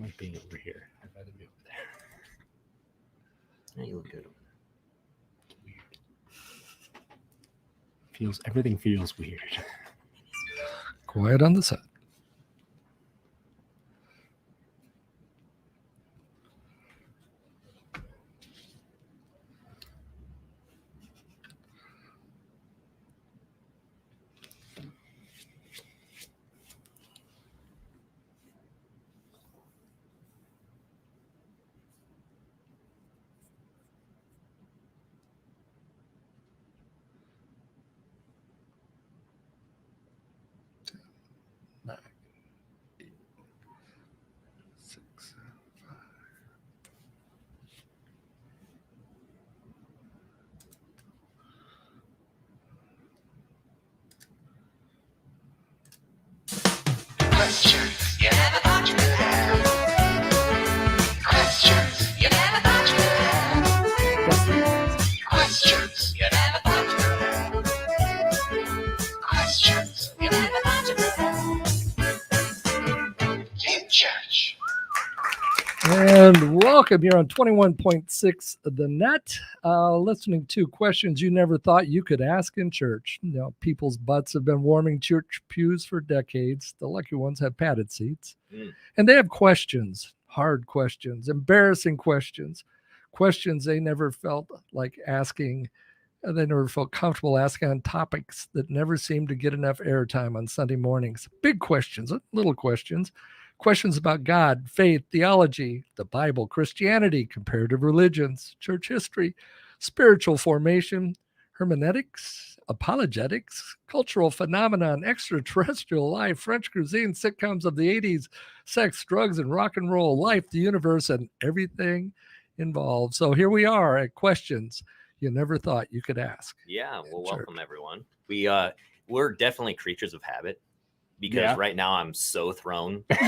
like being over here. I'd rather be over there. Yeah, you look good. It's weird. Everything feels weird. Quiet on the set. Questions you never thought you could have. Questions you never thought you could have. Questions you never thought you could have. Questions you never thought you could have. Deep Church. And welcome here on 21.6 The Net, listening to questions you never thought you could ask in church. You know, people's butts have been warming church pews for decades. The lucky ones have padded seats. And they have questions, hard questions, embarrassing questions, questions they never felt like asking. They never felt comfortable asking on topics that never seemed to get enough airtime on Sunday mornings. Big questions, little questions. Questions about God, faith, theology, the Bible, Christianity, comparative religions, church history, spiritual formation, hermeneutics, apologetics, cultural phenomenon, extraterrestrial life, French cuisine, sitcoms of the 80s, sex, drugs, and rock and roll, life, the universe, and everything involved. So here we are at questions you never thought you could ask. Yeah, well, welcome everyone. We're definitely creatures of habit. Because right now I'm so thrown. Because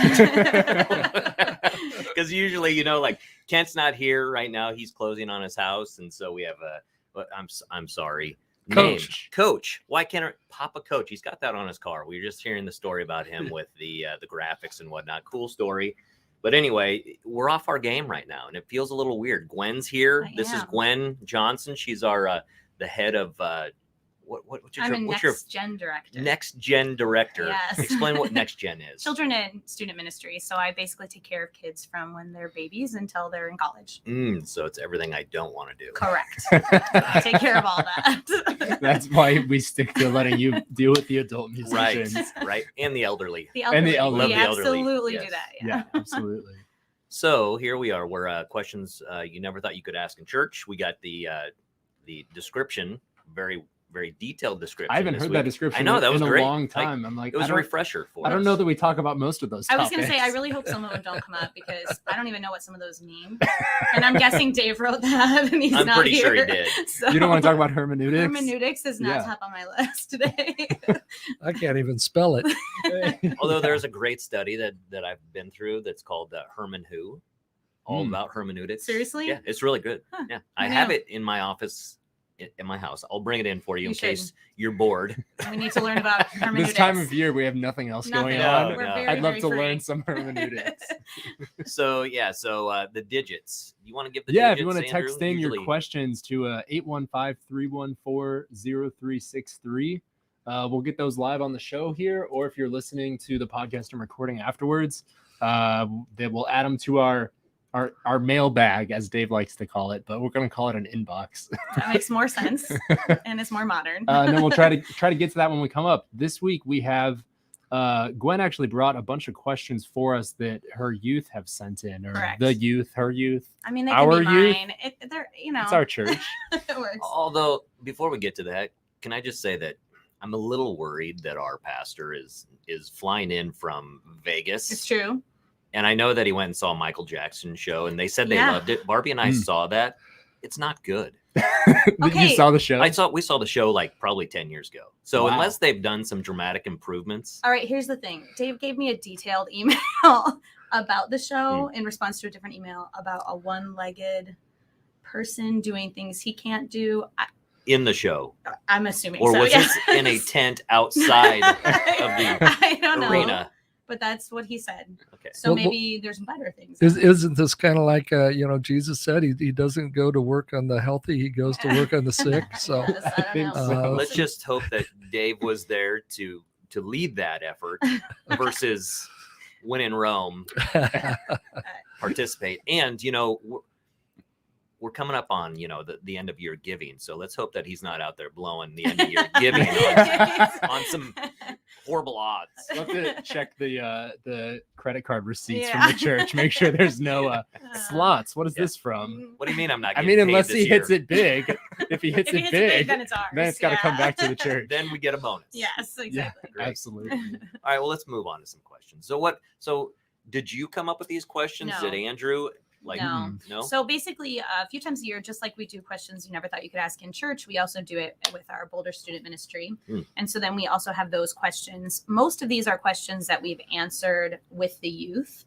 usually, you know, like Kent's not here right now. He's closing on his house. And so we have I'm sorry. Coach. Why can't Papa Coach? He's got that on his car. We were just hearing the story about him with the graphics and whatnot. Cool story. But anyway, we're off our game right now. And it feels a little weird. Gwen's here. This is Gwen Johnson. She's our the head of what's your Next Gen Director. Next Gen Director. Yes. Explain what Next Gen is. Children and student ministry. So I basically take care of kids from when they're babies until they're in college. So it's everything I don't want to do. Correct. I take care of all that. That's why we stick to letting you deal with the adult musicians. Right. And the elderly. The elderly. Love We the elderly. absolutely Yes. do that. Yeah, absolutely. So here we are. We're questions you never thought you could ask in church. We got the description, very detailed description. I haven't heard that description. I know, that was in great. a long time. I'm like, it was a refresher for us. I don't know that we talk about most of those I topics. was going to say, I really hope some of them don't come up because I don't even know what some of those mean. And I'm guessing Dave wrote that and he's I'm not pretty here. sure he did. So, You don't want to talk about hermeneutics? hermeneutics is not top on my list today. I can't even spell it. Although there's a great study that I've been through that's called Herman Who, all about hermeneutics. Seriously? Yeah, it's really good. Huh. Yeah, I have it in my office. In my house. I'll bring it in for you in should. case you're bored. We need to learn about hermeneutics. This time of year, we have nothing else going on. We're No. very, I'd love very to free. learn some hermeneutics. So the digits. You want to give the Yeah, digits, if you want to Andrew? text in Usually- your questions to 815-314-0363. We'll get those live on the show here, or if you're listening to the podcast and recording afterwards, we'll add them to our mailbag, as Dave likes to call it, but we're going to call it an inbox. That makes more sense, and it's more modern. And then we'll try to get to that when we come up. This week we have Gwen actually brought a bunch of questions for us that her youth have sent in, or Correct. the youth, her youth. I mean, they our can be youth. mine. They're, you know, It's our church. it works. Although before we get to that, can I just say that I'm a little worried that our pastor is flying in from Vegas. It's true. And I know that he went and saw Michael Jackson's show, and they said they Yeah. loved it. Barbie and I saw that. It's not good. Okay. You saw the show? We saw the show like probably 10 years ago. So Wow. unless they've done some dramatic improvements. All right, here's the thing. Dave gave me a detailed email about the show in response to a different email about a one-legged person doing things he can't do. In the show. I'm assuming Or so. was yes. this in a tent outside of the I don't know. arena? but that's what he said. Okay. So Well, maybe there's better things. Isn't this kind of like, Jesus said he doesn't go to work on the healthy, he goes to work on the sick. So Yes, I don't think know. so. Let's just hope that Dave was there to lead that effort versus when in Rome, participate. And we're coming up on the end of year giving, so let's hope that he's not out there blowing the end of year giving on some horrible odds. We'll have to check the credit card receipts Yeah. from the church. Make sure there's no slots. What is this from? What do you mean I'm not? I Getting mean, paid unless this he hits year? it big. If he hits If he it hits big, then it's ours. then it's got to come Yeah. back to the church. Then we get a bonus. Yes, exactly. Great. Absolutely. All right, well, let's move on to some questions. So did you come up with these questions? No. Did Andrew? No. So basically, a few times a year, just like we do questions you never thought you could ask in church, we also do it with our Boulder student ministry. And so then we also have those questions. Most of these are questions that we've answered with the youth.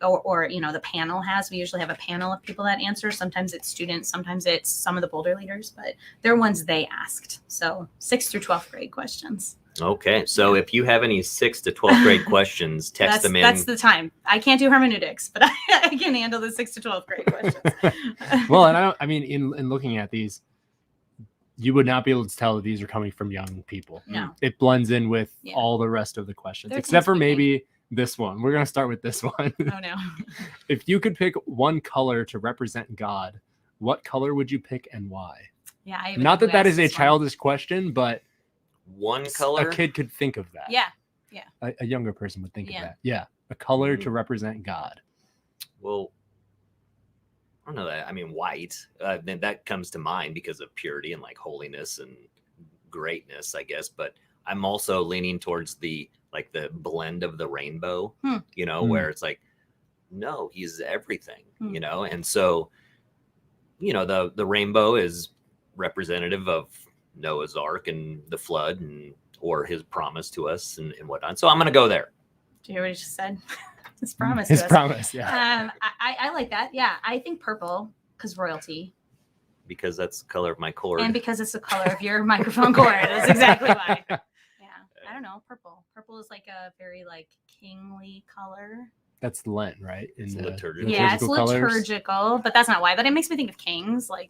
Or the panel has. We usually have a panel of people that answer. Sometimes it's students, sometimes it's some of the Boulder leaders, but they're ones they asked. So 6th through 12th grade questions. Okay, so if you have any 6th to 12th grade questions, text them in. That's the time. I can't do hermeneutics, but I can handle the 6th to 12th grade questions. Well, and in looking at these, you would not be able to tell that these are coming from young people. No. It blends in with Yeah. all the rest of the questions, They're except for teen-speaking. maybe this one. We're going to start with this one. Oh no. If you could pick one color to represent God, what color would you pick and why? Yeah. I even Not know that who that is asked a this one. childish question, but One color. a kid could think of that. Yeah. A younger person would think of Yeah. that. Yeah. A color to represent God. Well, I don't know that. I mean, white. Then that comes to mind because of purity and like holiness and greatness, I guess. But I'm also leaning towards the blend of the rainbow. Where it's like, no, he's everything. And so, the rainbow is representative of Noah's Ark and the flood or his promise to us and whatnot. So I'm going to go there. Do you hear what he just said? His promise. His to us. promise. Yeah. I like that. Yeah. I think purple because royalty. Because that's the color of my cord. And because it's the color of your microphone cord. That's exactly why. Yeah. I don't know. Purple. Purple is like a very kingly color. That's Lent, right? It's the liturgical. Yeah, it's colors. liturgical, but that's not why. But it makes me think of kings, I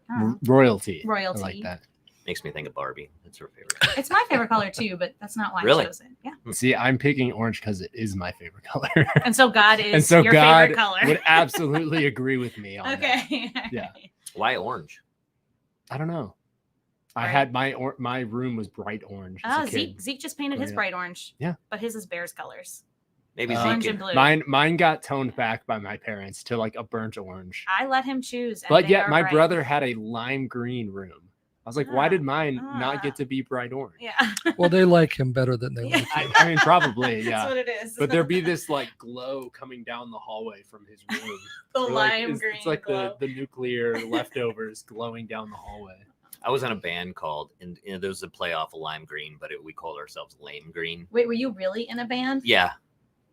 don't know. Royalty. Royalty. I like that. Makes me think of Barbie. That's her favorite. It's my favorite color too, but that's not why Really? I chose it. Yeah. See, I'm picking orange because it is my favorite color. And so God is And so your God favorite color. would absolutely agree with me on that. Okay. Yeah. Why orange? I don't know. I Right. had my room was bright orange. as Oh, a kid. Zeke just painted his Yeah. bright orange. Yeah. But his is Bears colors. Maybe Orange Zeke. and blue. Mine got toned back by my parents to a burnt orange. I let him choose. And But they yet are my bright. brother had a lime green room. I was like, why did mine not get Ah. to be bright orange? Yeah. Well, they like him better than they Yeah. like you. I mean, probably, That's yeah. what it is. But there'd be this glow coming down the hallway from his room. the Or, lime it's, green. it's like glow. the nuclear leftovers glowing down the hallway. I was in a band called, and there was a play off of Lime Green, but we called ourselves Lame Green. Wait, were you really in a band? Yeah,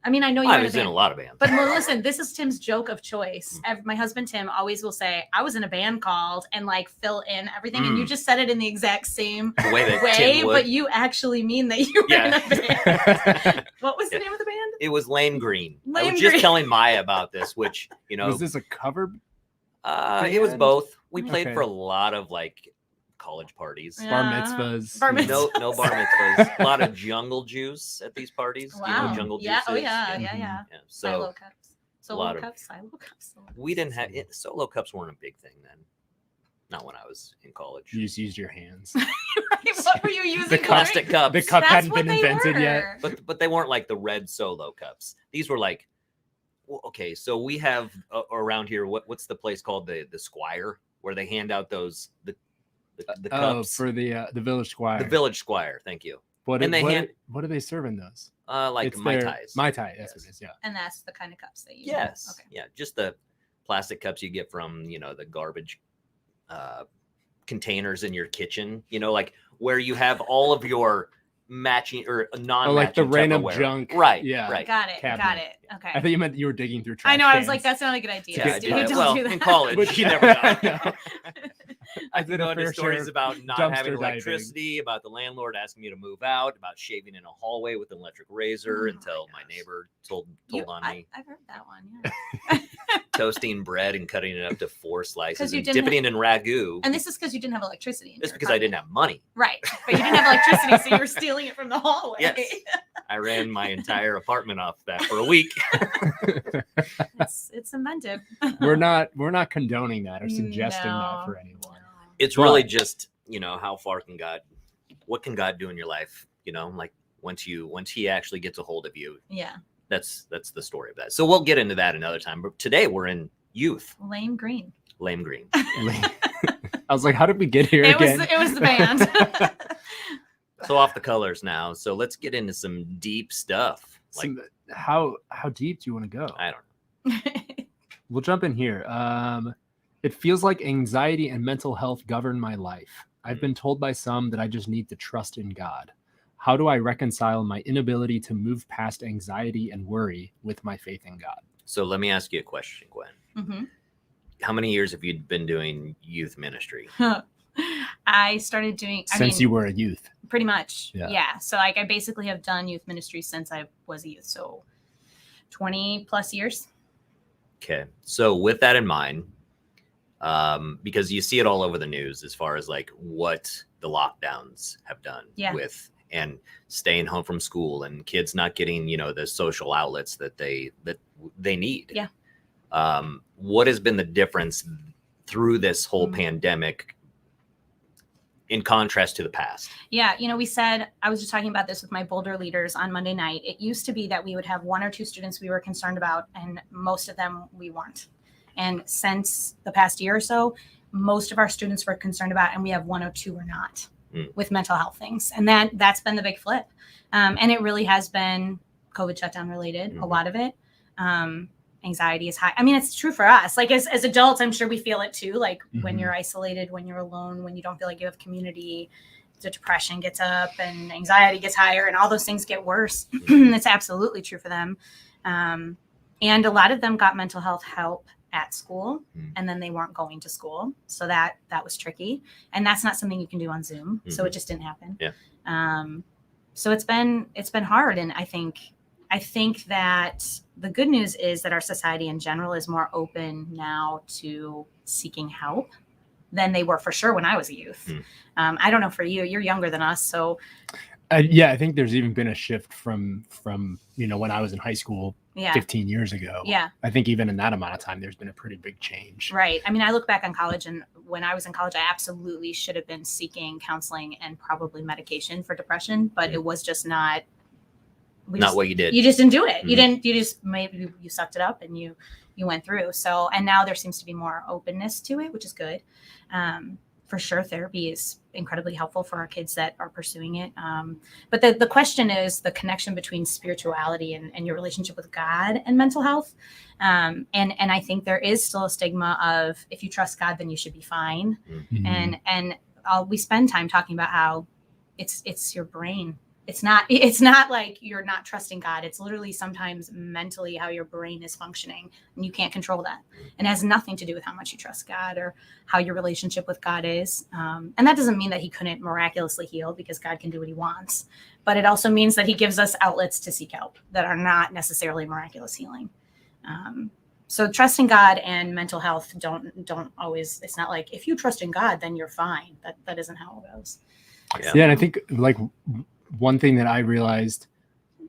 I mean, I know you were I in a was in band. a lot of bands. But well, listen, this is Tim's joke of choice. My husband Tim always will say, "I was in a band called," and fill in everything. And you just said it in the exact same the way that way, Tim would. but you actually mean that you were in a band. What was the Yeah. name of the band? It was Lame Green. I Lame was just Green. telling Maya about this, which Was this a cover? it was band? both. We played Okay. for a lot of college parties. Yeah. Bar mitzvahs? Bar mitzvahs. No bar mitzvahs. A lot of jungle juice at these parties. Wow. Jungle Yeah. juices. Oh yeah. Mhm. Yeah. Yeah. Silo So cups. a Solo lot of- cups. Silo cups. Solo we didn't have cups. solo cups weren't a big thing then. Not when I was in college. You just used your hands. What were you using? The for Plastic it? cups. The cup That's hadn't what been they invented yet. were. But they weren't like the red solo cups. These were okay, so we have around here what's the place called, the Squire, where they hand out those the Oh, cups for the Village Squire. the Village Squire, thank you. What, and they hand- what do they serve in those? Like It's Mai their- Tais. Mai Tai, that's Yes. what it is, yeah. And that's the kind of cups that you. Yes. Okay. Yeah, just the plastic cups you get from the garbage containers in your kitchen, where you have all of your matching or non-matching Oh, like the random Tupperware. Right. Right. Yeah. Right. Got it. Cabinet. Got it. Okay. I thought you meant you were digging through trash I know. I was cans. like, that's not a good idea. Yeah, I You did that. don't Well, do that. in college, Which- you never know. I can go into fair stories share about not dumpster having diving. electricity, about the landlord asking me to move out, about shaving in a hallway with an electric razor Oh until my gosh. neighbor told on me. I've heard that one. Yeah. Toasting bread and cutting it up to 4 slices you and didn't dipping it in ragu. And this is because you didn't have electricity. It's because I didn't have money. Right, but you didn't have electricity, so you were stealing it from the hallway. Yes. I ran my entire apartment off that for a week. It's inventive. we're not condoning that or suggesting that No. for anyone. It's really just, how far can what can God do in your life? Like once he actually gets a hold of you, Yeah. that's the story of that. So we'll get into that another time. But today we're in youth. Lame green. Lame green. I was like, how did we get here again? It was the band. So off the colors now. So let's get into some deep stuff. Like How deep do you want to go? I don't know. We'll jump in here. It feels like anxiety and mental health govern my life. I've been told by some that I just need to trust in God. How do I reconcile my inability to move past anxiety and worry with my faith in God? So let me ask you a question, Gwen. Mm-hmm. How many years have you been doing youth ministry? I started doing Since you were a youth. pretty much. Yeah. Yeah. So I basically have done youth ministry since I was a youth. So 20 plus years. Okay. So with that in mind, because you see it all over the news as far as like what the lockdowns have done with and staying home from school and kids not getting, the social outlets that they need. Yeah. What has been the difference through this whole pandemic in contrast to the past? Yeah. We said, I was just talking about this with my Boulder leaders on Monday night. It used to be that we would have 1 or 2 students we were concerned about, and most of them we weren't. And since the past year or so, most of our students were concerned about, and we have 1 or 2 we're not with mental health things. And that's been the big flip. And it really has been COVID shutdown related, a lot of it. Anxiety is high. I mean, it's true for us. Like as adults, I'm sure we feel it too. Like when you're isolated, when you're alone, when you don't feel like you have community, the depression gets up and anxiety gets higher and all those things get worse. It's absolutely true for them. And a lot of them got mental health help at school and then they weren't going to school. So that was tricky. And that's not something you can do on Zoom. So it just didn't happen. Yeah. So it's been hard. And I think that the good news is that our society in general is more open now to seeking help than they were for sure when I was a youth. I don't know for you, you're younger than us. So I think there's even been a shift from when I was in high school 15 years ago. Yeah. I think even in that amount of time, there's been a pretty big change. Right. I mean, I look back on college, and when I was in college, I absolutely should have been seeking counseling and probably medication for depression, but it was just not what you did. You just didn't do it. You just maybe you sucked it up and you went through. So, and now there seems to be more openness to it, which is good. For sure, therapy is incredibly helpful for our kids that are pursuing it. But the question is the connection between spirituality and your relationship with God and mental health. And I think there is still a stigma of if you trust God, then you should be fine. And we spend time talking about how it's your brain. It's not like you're not trusting God. It's literally sometimes mentally how your brain is functioning, and you can't control that. And it has nothing to do with how much you trust God or how your relationship with God is. And that doesn't mean that he couldn't miraculously heal, because God can do what he wants. But it also means that he gives us outlets to seek help that are not necessarily miraculous healing. So trusting God and mental health don't always, it's not like if you trust in God, then you're fine. That isn't how it goes. Yeah. And I think like one thing that I realized,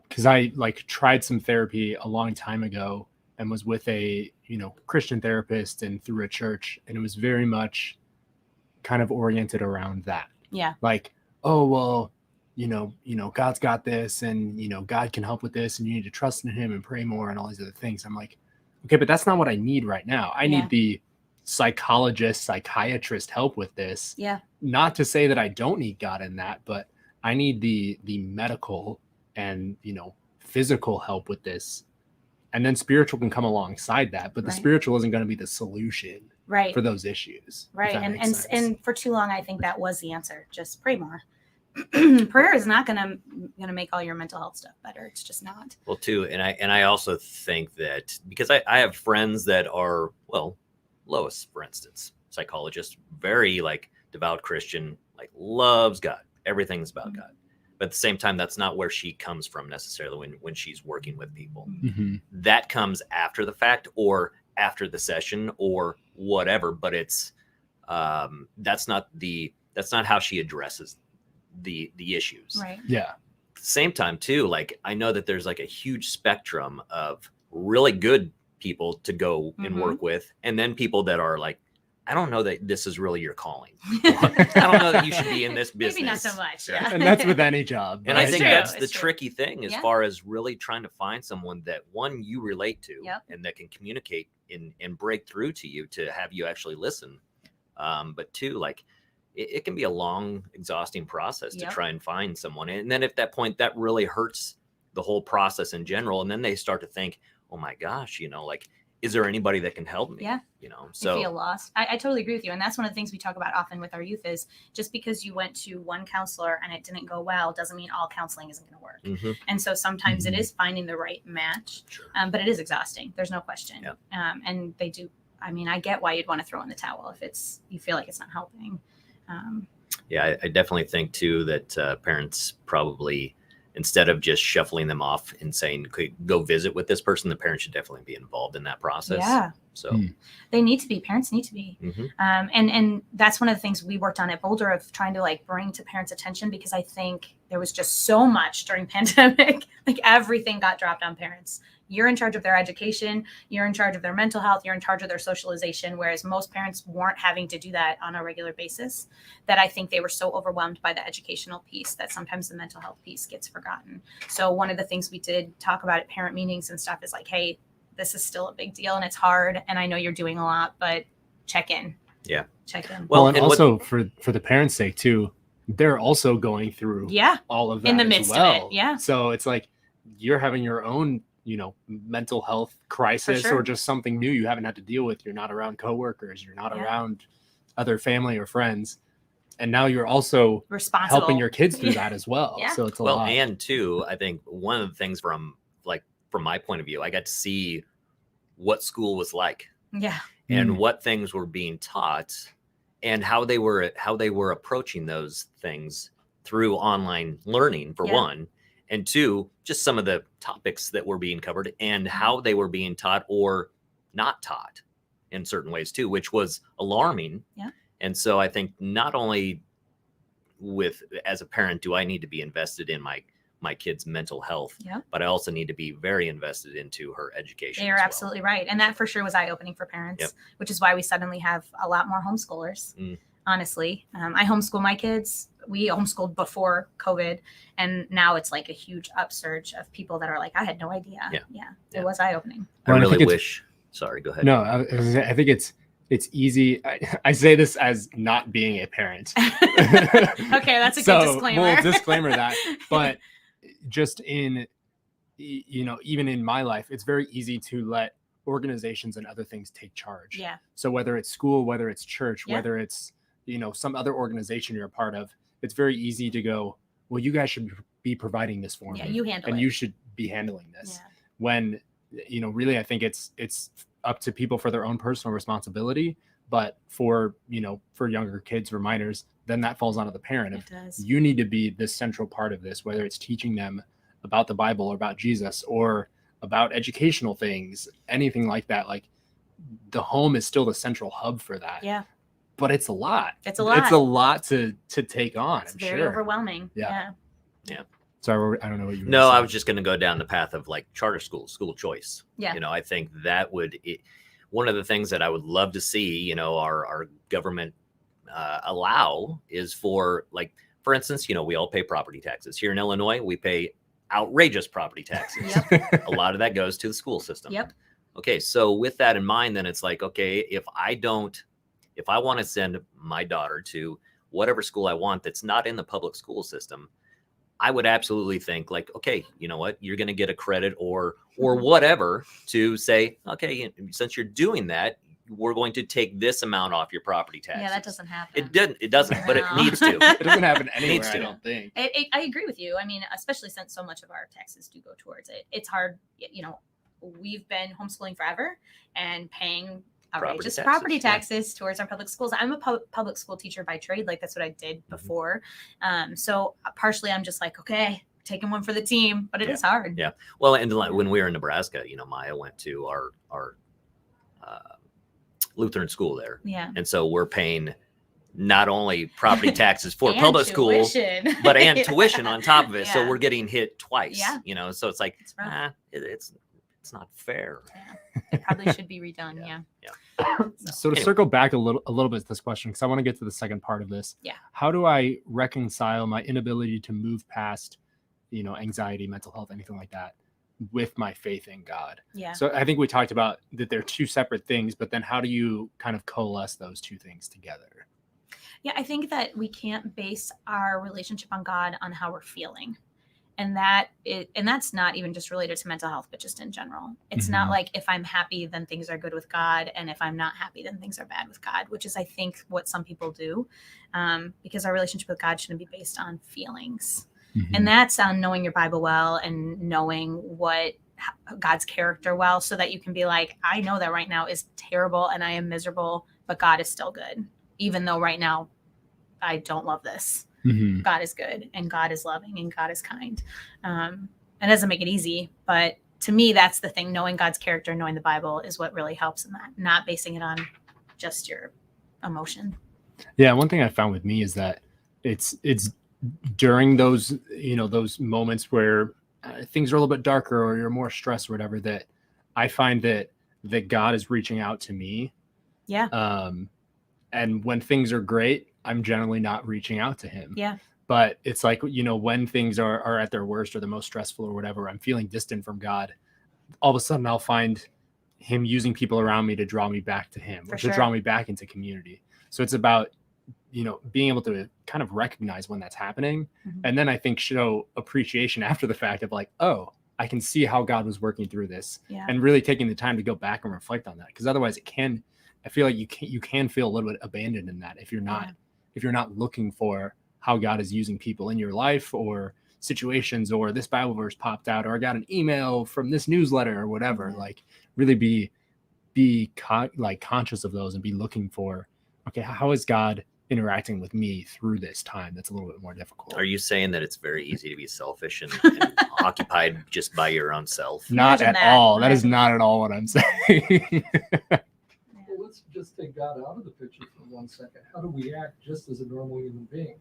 because I tried some therapy a long time ago and was with a Christian therapist and through a church, and it was very much kind of oriented around that. Yeah. Like, oh well, God's got this, and God can help with this, and you need to trust in him and pray more and all these other things. I'm like, okay, but that's not what I need right now. I need the psychiatrist help with this. Yeah. Not to say that I don't need God in that, but I need the medical and physical help with this, and then spiritual can come alongside that. But the spiritual isn't going to be the solution for those issues. Right. And for too long, I think that was the answer. Just pray more. Prayer is not gonna make all your mental health stuff better. It's just not. Well, too, and I also think that because I have friends that are, well, Lois, for instance, psychologist, very like devout Christian, like loves God. Everything's about God. But at the same time, that's not where she comes from necessarily when she's working with people. Mm-hmm. That comes after the fact or after the session or whatever. But it's that's not how she addresses the issues. Right. Yeah. Same time too, like I know that there's like a huge spectrum of really good people to go and work with, and then people that are like, I don't know that this is really your calling. I don't know that you should be in this business. Maybe not so much. Yeah. And that's with any job. And right? I think true. that's It's the true. tricky thing as far as really trying to find someone that one you relate to and that can communicate and break through to you to have you actually listen. But two, like it can be a long, exhausting process to try and find someone. And then at that point, that really hurts the whole process in general. And then they start to think, oh my gosh, like, is there anybody that can help me? Yeah. So I feel lost. I totally agree with you. And that's one of the things we talk about often with our youth is just because you went to one counselor and it didn't go well, doesn't mean all counseling isn't going to work. And so sometimes it is finding the right match, but it is exhausting. There's no question. And they do. I mean, I get why you'd want to throw in the towel if you feel like it's not helping. Yeah, I definitely think too that parents probably, instead of just shuffling them off and saying, okay, go visit with this person, the parents should definitely be involved in that process. Yeah. So they need to be. Parents need to be. And that's one of the things we worked on at Boulder of trying to like bring to parents' attention, because I think there was just so much during pandemic, like everything got dropped on parents. You're in charge of their education. You're in charge of their mental health. You're in charge of their socialization, whereas most parents weren't having to do that on a regular basis, that I think they were so overwhelmed by the educational piece that sometimes the mental health piece gets forgotten. So one of the things we did talk about at parent meetings and stuff is like, hey, this is still a big deal and it's hard. And I know you're doing a lot, but check in. Yeah. Check in. Well, and also for the parents' sake too, they're also going through all of that in the as midst well. of it. Yeah. So it's like you're having your own mental health crisis or just something new you haven't had to deal with. You're not around coworkers. You're not around other family or friends. And now you're also responsible, helping your kids through that as well. So it's a lot. And two, I think one of the things from my point of view, I got to see what school was like. Yeah. And what things were being taught and how they were approaching those things through online learning, for one. And two, just some of the topics that were being covered and how they were being taught or not taught in certain ways too, which was alarming. Yeah. And so I think not only as a parent, do I need to be invested in my kid's mental health, but I also need to be very invested into her education. You're absolutely right. And that for sure was eye-opening for parents, which is why we suddenly have a lot more homeschoolers. Honestly, I homeschool my kids. We homeschooled before COVID, and now it's like a huge upsurge of people that are like, I had no idea. It was eye-opening. I really wish. Sorry, go ahead. No, I think it's easy. I say this as not being a parent. Okay, that's a good disclaimer. We'll disclaimer that. But just in, even in my life, it's very easy to let organizations and other things take charge. Yeah. So whether it's school, whether it's church, whether it's, some other organization you're a part of, it's very easy to go, well, you guys should be providing this for me. You handle it. You should be handling this. When, really, I think it's up to people for their own personal responsibility. But for younger kids or minors, then that falls onto the parent. It does. You need to be the central part of this, whether it's teaching them about the Bible or about Jesus or about educational things, anything like that. Like the home is still the central hub for that. Yeah. But it's a lot. It's a lot. It's a lot to take on. It's very overwhelming. Yeah. Sorry, I don't know what you were No, saying. I was just going to go down the path of like charter schools, school choice. Yeah. I think that one of the things that I would love to see, our government allow is for instance, we all pay property taxes. Here in Illinois, we pay outrageous property taxes. A lot of that goes to the school system. Okay, so with that in mind, then it's like, okay, if I want to send my daughter to whatever school I want that's not in the public school system, I would absolutely think like, okay, you know what, you're going to get a credit or whatever to say, okay, since you're doing that, we're going to take this amount off your property taxes. Yeah, that doesn't happen. It doesn't, but it needs to. It doesn't happen anywhere, I don't think. I agree with you. I mean, especially since so much of our taxes do go towards it. It's hard, we've been homeschooling forever and paying outrageous property taxes towards our public schools. I'm a public school teacher by trade. Like that's what I did before. So partially I'm just like, okay, taking one for the team, but it is hard. Yeah. Well, and when we were in Nebraska, Maya went to our Lutheran school there. Yeah. And so we're paying not only property taxes for and public school, but and tuition on top of it. Yeah. So we're getting hit twice, Yeah. so it's like, it's it's not fair. Yeah. It probably should be redone. Yeah. So to circle back a little bit to this question, because I want to get to the second part of this. Yeah. How do I reconcile my inability to move past, anxiety, mental health, anything like that, with my faith in God? Yeah. So I think we talked about that they're two separate things, but then how do you kind of coalesce those two things together? Yeah, I think that we can't base our relationship on God on how we're feeling. And that's not even just related to mental health, but just in general. It's not like if I'm happy, then things are good with God. And if I'm not happy, then things are bad with God, which is, I think, what some people do. Because our relationship with God shouldn't be based on feelings. And that's on knowing your Bible well and knowing God's character well, so that you can be like, I know that right now is terrible and I am miserable, but God is still good. Even though right now I don't love this. God is good and God is loving and God is kind. It doesn't make it easy, but to me, that's the thing. Knowing God's character, knowing the Bible is what really helps in that, not basing it on just your emotion. Yeah. One thing I found with me is that it's during those, those moments where things are a little bit darker or you're more stressed or whatever, that I find that God is reaching out to me. Yeah. And when things are great, I'm generally not reaching out to him. Yeah. But it's like, when things are at their worst or the most stressful or whatever, I'm feeling distant from God. All of a sudden I'll find him using people around me to draw me back to him, to draw me back into community. So it's about, being able to kind of recognize when that's happening. And then I think show appreciation after the fact of like, oh, I can see how God was working through this, and really taking the time to go back and reflect on that. Because otherwise I feel like you can feel a little bit abandoned in that if you're not looking for how God is using people in your life or situations, or this Bible verse popped out, or I got an email from this newsletter or whatever. Like really be conscious of those and be looking for, okay, how is God interacting with me through this time that's a little bit more difficult? Are you saying that it's very easy to be selfish and occupied just by your own self? Not at all. That is not at all what I'm saying. Let's just take God out of the picture for 1 second. How do we act just as a normal human being?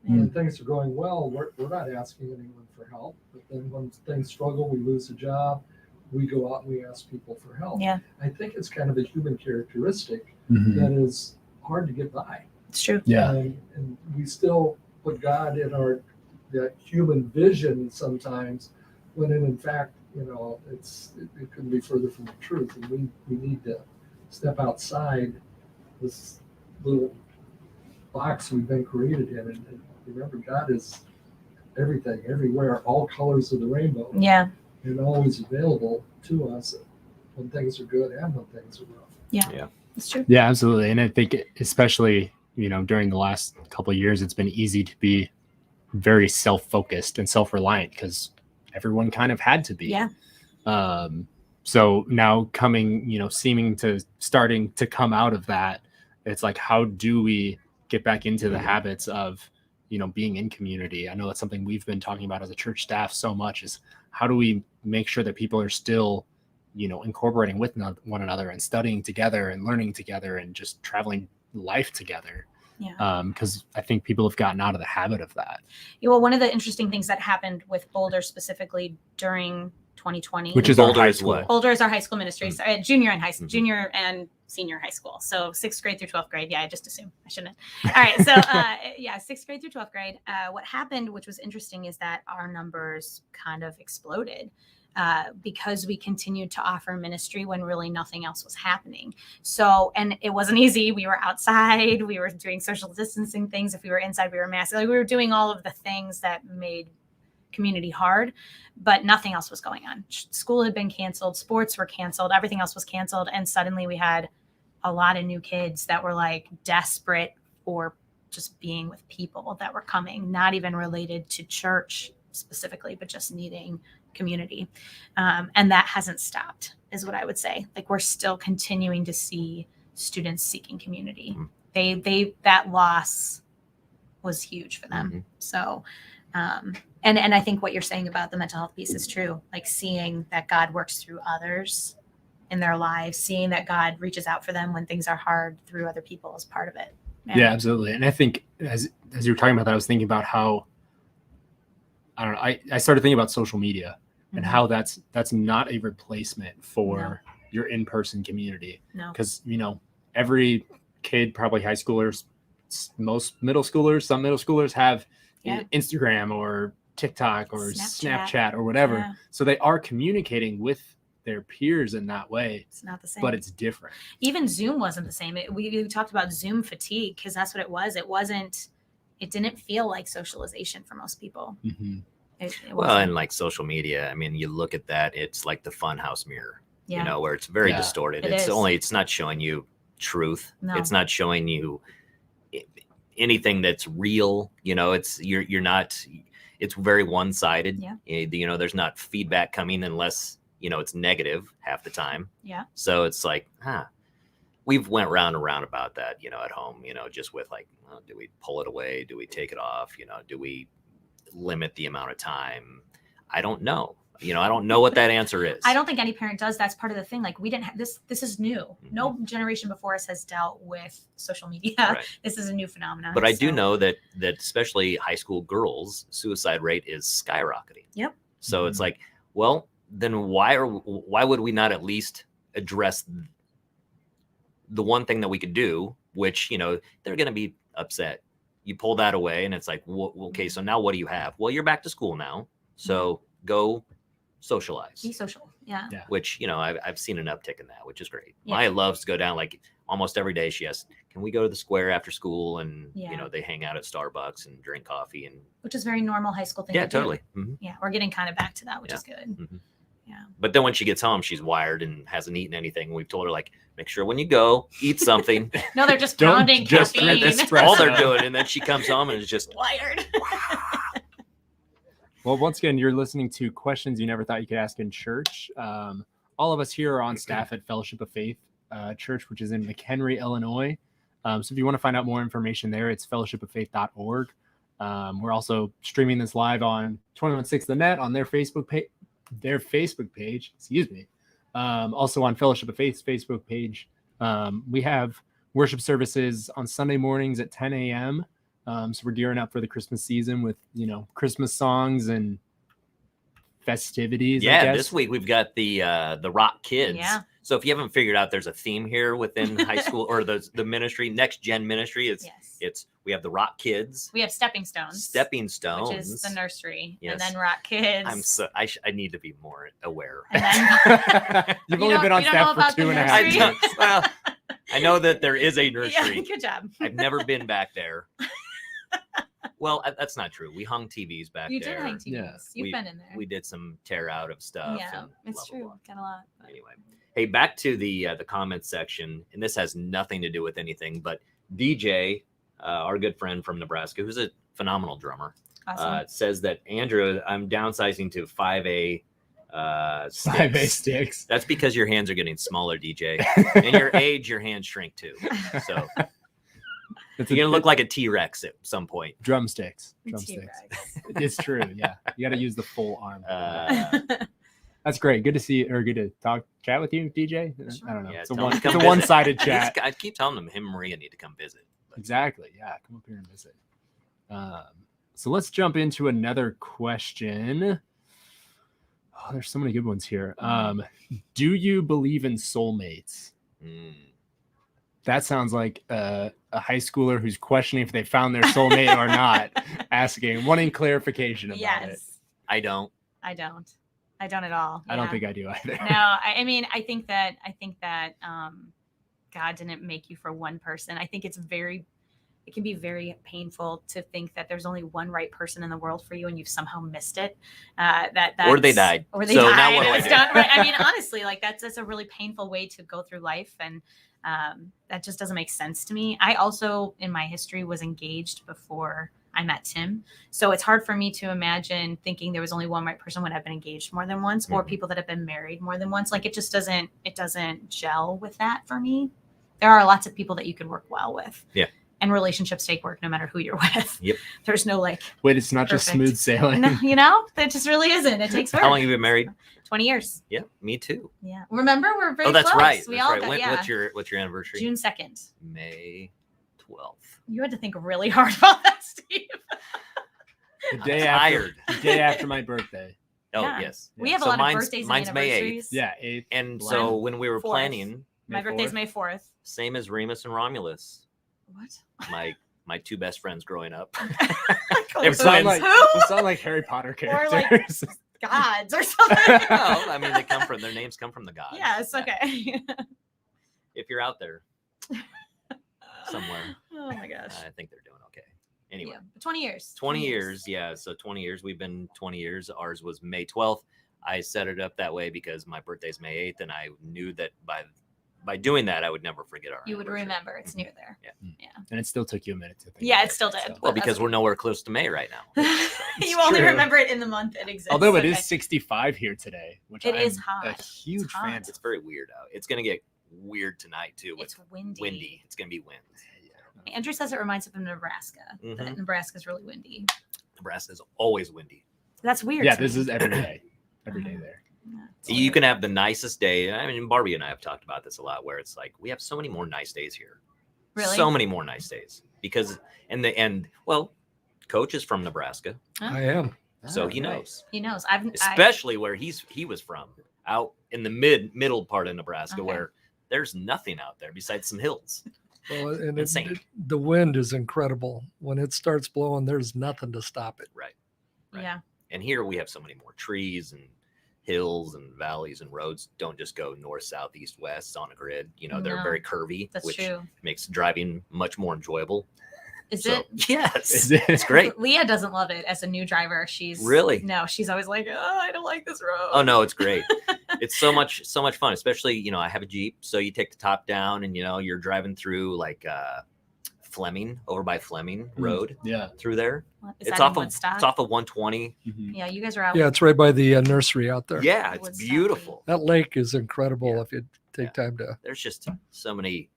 When things are going well, we're not asking anyone for help. But then when things struggle, we lose a job, we go out and we ask people for help. Yeah. I think it's kind of a human characteristic that is hard to get by. It's true. Yeah. And we still put God in that human vision sometimes, when in fact, it couldn't be further from the truth. And we need to step outside this little box we've been created in, and remember, God is everything, everywhere, all colors of the rainbow. Yeah. And always available to us when things are good and when things are rough. Yeah. It's true. Yeah, absolutely. And I think especially, during the last couple of years, it's been easy to be very self-focused and self-reliant because everyone kind of had to be. Yeah. So now starting to come out of that, it's like, how do we get back into the habits of, being in community? I know that's something we've been talking about as a church staff so much, is how do we make sure that people are still, incorporating with one another and studying together and learning together and just traveling life together. Yeah. Because I think people have gotten out of the habit of that. Yeah, well, one of the interesting things that happened with Boulder specifically during 2020, which is Boulder our high is school. what? Boulder is our high school ministry, so, junior and senior high school. So 6th grade through 12th grade. Yeah, I just assumed I shouldn't. All right. So 6th grade through 12th grade. What happened, which was interesting, is that our numbers kind of exploded. Because we continued to offer ministry when really nothing else was happening. So, and it wasn't easy. We were outside, we were doing social distancing things. If we were inside, we were masking. Like, we were doing all of the things that made community hard, but nothing else was going on. School had been canceled, sports were canceled, everything else was canceled. And suddenly we had a lot of new kids that were like desperate for just being with people that were coming, not even related to church specifically, but just needing community. And that hasn't stopped, is what I would say. Like, we're still continuing to see students seeking community. Mm-hmm. They that loss was huge for them. Mm-hmm. So, and I think what you're saying about the mental health piece is true. Like seeing that God works through others in their lives, seeing that God reaches out for them when things are hard through other people is part of it. Yeah, absolutely. And I think as you were talking about that, I was thinking about how, I don't know, I started thinking about social media and how that's not a replacement for your in-person community. No. Because, every kid, probably high schoolers, most middle schoolers, some middle schoolers have Instagram or TikTok or Snapchat or whatever. Yeah. So they are communicating with their peers in that way. It's not the same. But it's different. Even Zoom wasn't the same. We talked about Zoom fatigue because that's what it was. It didn't feel like socialization for most people. Mm-hmm. Well, and like social media, I mean, you look at that, it's like the funhouse mirror, where it's very distorted. It's not showing you truth. No. It's not showing you anything that's real. You're not, it's very one-sided. Yeah. There's not feedback coming unless, it's negative half the time. Yeah. So it's like, we've went round and round about that, at home, just with like, do we pull it away? Do we take it off? Do we limit the amount of time? I don't know. I don't know what that answer is. I don't think any parent does. That's part of the thing. Like we didn't have this is new. Mm-hmm. No generation before us has dealt with social media. Right. This is a new phenomenon. But I do know that especially high school girls, suicide rate is skyrocketing. Yep. So it's like, well, then why would we not at least address the one thing that we could do, which, they're going to be upset. You pull that away and it's like, well, okay, so now what do you have? Well, you're back to school now. So go socialize. Be social. Yeah. Which, I've seen an uptick in that, which is great. Yeah. Maya loves to go down like almost every day. She has, can we go to the square after school? And, they hang out at Starbucks and drink coffee. Which is very normal high school thing. Yeah, to do. Totally. Mm-hmm. Yeah. We're getting kind of back to that, which is good. Mm-hmm. Yeah. But then when she gets home, she's wired and hasn't eaten anything. We've told her, like, make sure when you go, eat something. No, they're just pounding caffeine. That's all they're doing. And then she comes home and is just wired. Well, once again, you're listening to Questions You Never Thought You Could Ask in Church. All of us here are on staff at Fellowship of Faith Church, which is in McHenry, Illinois. So if you want to find out more information there, it's fellowshipoffaith.org. We're also streaming this live on 216 The Net on their Facebook page. Also on Fellowship of Faith's Facebook page. We have worship services on Sunday mornings at 10 a.m. So we're gearing up for the Christmas season with, Christmas songs and festivities. Yeah, this week we've got the Rock Kids. Yeah. So if you haven't figured out, there's a theme here within high school or the ministry, Next Gen Ministry. It's we have the Rock Kids. We have Stepping Stones. Which is the nursery. Yes. And then Rock Kids. I need to be more aware. And then, You've only been on staff for 2.5 years. Well, I know that there is a nursery. Yeah, good job. I've never been back there. Well, that's not true. We hung TVs back there. You did hang TVs. Yeah. You've been in there. We did some tear out of stuff. Yeah, and it's blah, true. blah, blah. Got a lot. But... Anyway, hey, back to the comments section, and this has nothing to do with anything, but DJ, our good friend from Nebraska, who's a phenomenal drummer, Awesome. Says that, Andrew, I'm downsizing to 5A sticks. 5A sticks. That's because your hands are getting smaller, DJ. And your age, your hands shrink too. So you're going to look like a T-Rex at some point. Drumsticks. T-Rex. It's true. Yeah. You got to use the full arm. That's great. Good to see you, or good to chat with you, DJ. Sure. I don't know. Yeah, it's a one-sided chat. I keep telling them him and Maria need to come visit. Exactly. Yeah. Come up here and visit. So let's jump into another question. Oh, there's so many good ones here. Do you believe in soulmates? That sounds like a high schooler who's questioning if they found their soulmate or not, wanting clarification about it. I don't at all. I don't think I do either. No, I mean, I think that God didn't make you for one person. I think it can be very painful to think that there's only one right person in the world for you and you've somehow missed it. Or they died. Or they so died. Now what do I do? Right. I mean, honestly, like that's a really painful way to go through life. And that just doesn't make sense to me. I also, in my history, was engaged before I met Tim. So it's hard for me to imagine thinking there was only one right person when I've been engaged more than once, or people that have been married more than once. Like it doesn't gel with that for me. there are lots of people that you can work well with. Yeah. And relationships take work no matter who you're with. Yep. There's no like, Wait, it's not just Perfect. smooth sailing. no, that just really isn't. It takes work. How long have you been married? 20 years. Yeah, me too. Yeah. Remember, we're very Oh, that's close. right. We That's all right. got, When- yeah. what's your anniversary? June 2nd. May 12th. You had to think really hard about that, Steve. The day Tired. the day after my birthday. Oh, Yeah. yes. We have a So lot of mine's- birthdays and mine's May 8th. anniversaries. Yeah, 8th. And Blind. so when we were 4th. planning, My May birthday's 4th. May 4th. same as Remus and Romulus, What? my two best friends growing up. Cool. They It sound twins. like, Who? it sound like Harry Potter Or like- characters. Gods or something. No, I mean their names come from the gods. Yes. Okay. If you're out there somewhere, Oh my gosh. I think they're doing okay. Anyway, Yeah. 20 years. 20 years. Yeah. So 20 years. We've been 20 years. Ours was May 12th. I set it up that way because my birthday's May 8th, and I knew that by doing that, I would never forget our. You would anniversary. remember. It's near there. And it still took you a minute to think. Yeah, of it still did. so. Well, That's because okay. we're nowhere close to May right now. You It's only true. remember it in the month it exists. Although it is Okay. 65 here today, which It I'm is hot. a It's huge hot. fan. It's very weird out. It's gonna get weird tonight too. With It's windy. windy. It's gonna be wind. Andrew says it reminds him of Nebraska. That Mhm. Nebraska's really windy. Nebraska's always windy. That's weird. Yeah, to this me. is every day. Every day there. Yeah, it's You weird. can have the nicest day. I mean, Barbie and I have talked about this a lot, where it's like we have so many more nice days here. Really? So many more nice days because well, Coach is from Nebraska, I am. so Ah, he nice. knows, He knows. especially where he was from, out in the middle part of Nebraska, Okay. where there's nothing out there besides some hills. Well, and Insane. the wind is incredible. When it starts blowing, there's nothing to stop it. Right. Yeah. And here we have so many more trees and hills and valleys, and roads don't just go north, south, east, west on a grid. You know, they're No, very curvy, That's which true. makes driving much more enjoyable. Is So, it? yes, Is it? it's great. Leah doesn't love it as a new driver. She's Really? No, she's always like, oh, I don't like this road. Oh no, it's great. It's so much fun, especially, I have a Jeep, so you take the top down and you're driving through like Fleming, over by Fleming Road Yeah. through there. Is It's that in off of Woodstock? it's off of 120. Mhm. Yeah, you guys are out. Yeah, it's right by the nursery out there. Yeah, it's Woodstock. beautiful. That lake is incredible Yeah. if you take time to. There's just so many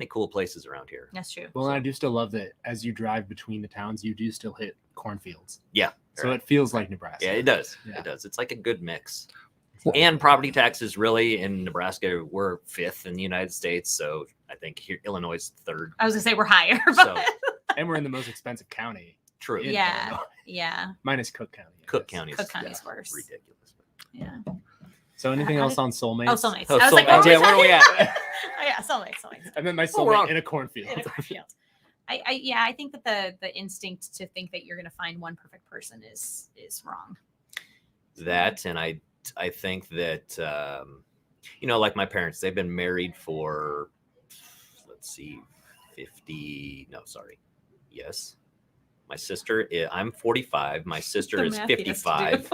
cool places around here. That's true. Well, and I do still love that as you drive between the towns, you do still hit cornfields. Yeah. So it feels like Nebraska. Yeah, it does. Yeah. It does. It's like a good mix. Well- And property taxes really in Nebraska, we're 5th in the United States. So I think here Illinois is 3rd. I was gonna say we're higher, but So And we're in the most expensive county. true. in Yeah. Illinois. yeah, Minus Cook County. I Cook guess. County is Cook County's worse. ridiculous. Yeah. So anything How else did- on soulmates? Oh, soulmates. Oh, I was like, soulmates. what Yeah, where are we talking at? about? Oh yeah, soulmates. I meant my Oh, we're soulmate on- in a cornfield. In a cornfield. I think that the instinct to think that you're gonna find one perfect person is wrong. That, and I think that like my parents, they've been married for, let's see, 50. No, sorry. Yes. My sister, I'm 45. My sister The is math he has to do. 55.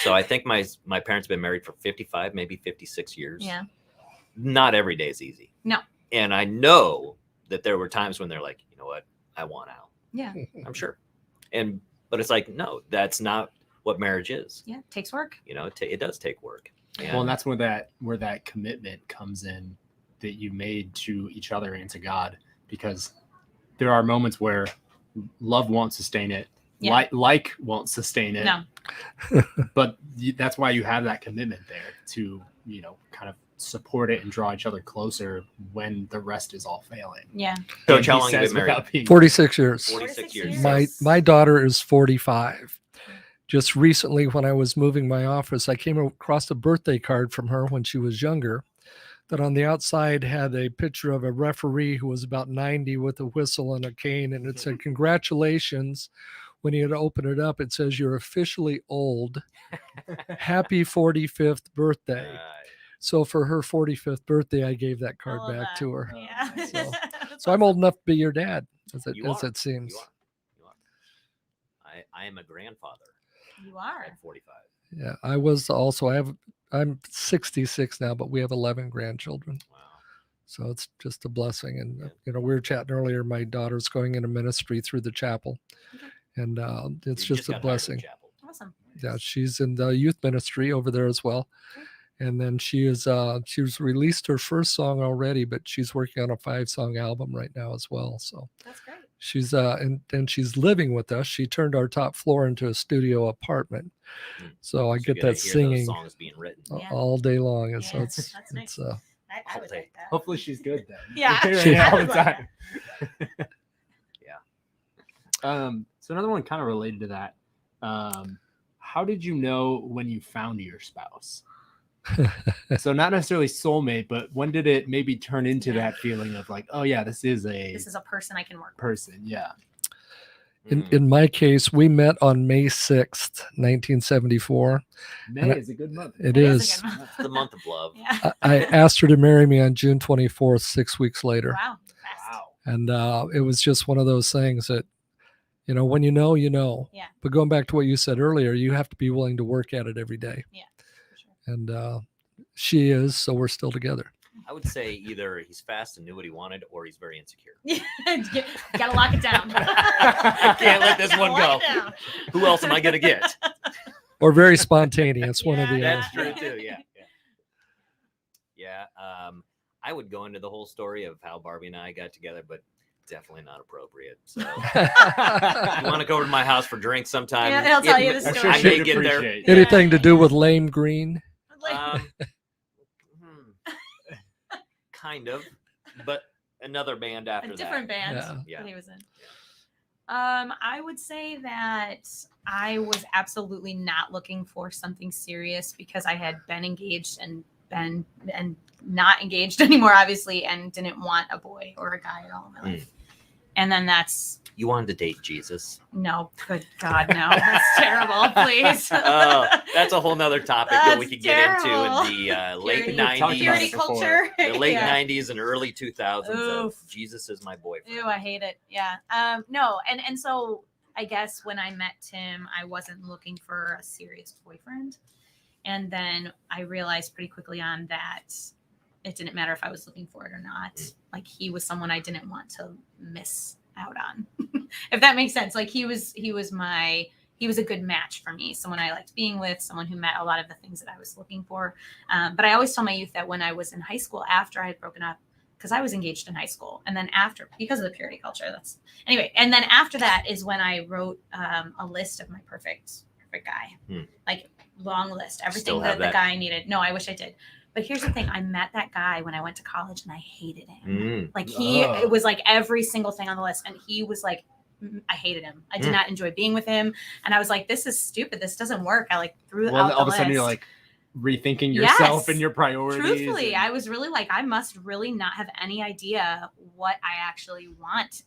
So I think my parents have been married for 55, maybe 56 years. Yeah. Not every day is easy. No. And I know that there were times when they're like, you know what, I want out. Yeah. I'm sure. But it's like, no, that's not what marriage is. Yeah. Takes work. It does take work. Well, and that's where that commitment comes in that you made to each other and to God, because there are moments where love won't sustain it, Yeah. like won't sustain it. No. But that's why you have that commitment there to kind of support it and draw each other closer when the rest is all failing. Yeah. Coach, And how he long have you says been married? without being- 46 years. 46 years. years. My daughter is 45. Just recently, when I was moving my office, I came across a birthday card from her when she was younger that on the outside had a picture of a referee who was about 90 with a whistle and a cane. And it said, congratulations. When you had to open it up, it says, you're officially old. Happy 45th birthday. So for her 45th birthday, I gave that card I love back that. to her. Yeah. Nice. So- That's So I'm awesome. old enough to be your dad, as You are. it seems. You are. I am a grandfather You are. at 45. Yeah, I was also. I'm 66 now, but we have 11 grandchildren. Wow. So it's just a blessing. And, Yeah. we were chatting earlier, my daughter's going into ministry through the chapel. Okay. And it's You just a got hired in blessing. chapel. Awesome. Yeah, she's in the youth ministry over there as well. Okay. And then she's released her first song already, but she's working on a 5-song album right now as well. So That's great. she's and she's living with us. She turned our top floor into a studio apartment. So I you get gotta that hear singing those songs being written. Yeah. all day long. And so Yeah, it's that's nice. it's I would like that. Hopefully she's good then. Yeah. We're hearing it all I the would like time. Yeah. So another one kind of related to that. How did you know when you found your spouse? So not necessarily soulmate, but when did it maybe turn into that feeling of like, oh yeah, this is a person I can work with. person. Yeah. in my case, we met on May 6th, 1974. May is a good month. It It is. is a good month. It's the month of love. Yeah. I asked her to marry me on June 24th, 6 weeks later. Wow. Fast. And it was just one of those things that, when you know, you know. Yeah. But going back to what you said earlier, you have to be willing to work at it every day. Yeah. For sure. And she is, so we're still together. I would say either he's fast and knew what he wanted, or he's very insecure. Gotta lock it down. Can't let this one Lock go. it down. Who else am I gonna get? Or very spontaneous, one of the Yeah. That's true too. Yeah. I would go into the whole story of how Barbie and I got together, but definitely not appropriate. So you want to go over to my house for drinks sometime? Yeah, I'll tell you the I'm story. sure I she'd may get there. appreciate. Yeah. Anything to do with Lame Green? Like, Kind of, but another band after a different band Yeah. that he was in. I would say that I was absolutely not looking for something serious because I had been engaged and not engaged anymore, obviously, and didn't want a boy or a guy at all in my life. And then You wanted to date Jesus. no, good God, no, that's terrible. Please. Oh, that's a whole nother topic that we That's could get into terrible. in the late Purity- 90s. Purity before. culture. The late Yeah. 90s and early 2000s of Oof. Jesus is my boyfriend. Ew, I hate it. Yeah. No, and so I guess when I met Tim, I wasn't looking for a serious boyfriend. And then I realized pretty quickly on that it didn't matter if I was looking for it or not. Like he was someone I didn't want to miss out on. If that makes sense. Like he was a good match for me, someone I liked being with, someone who met a lot of the things that I was looking for. But I always tell my youth that when I was in high school, after I had broken up, because I was engaged in high school, and then after, because of the purity culture, and then after that is when I wrote a list of my perfect guy, like long list, everything Still have that the that? guy needed. No, I wish I did. But here's the thing: I met that guy when I went to college, and I hated him. Like it was like every single thing on the list, and he was like, I hated him. I did not enjoy being with him, and I was like, "This is stupid. This doesn't work." I like threw it out. All of a sudden, you're like rethinking yourself and your priorities. Truthfully, I was really like, I must really not have any idea what I actually want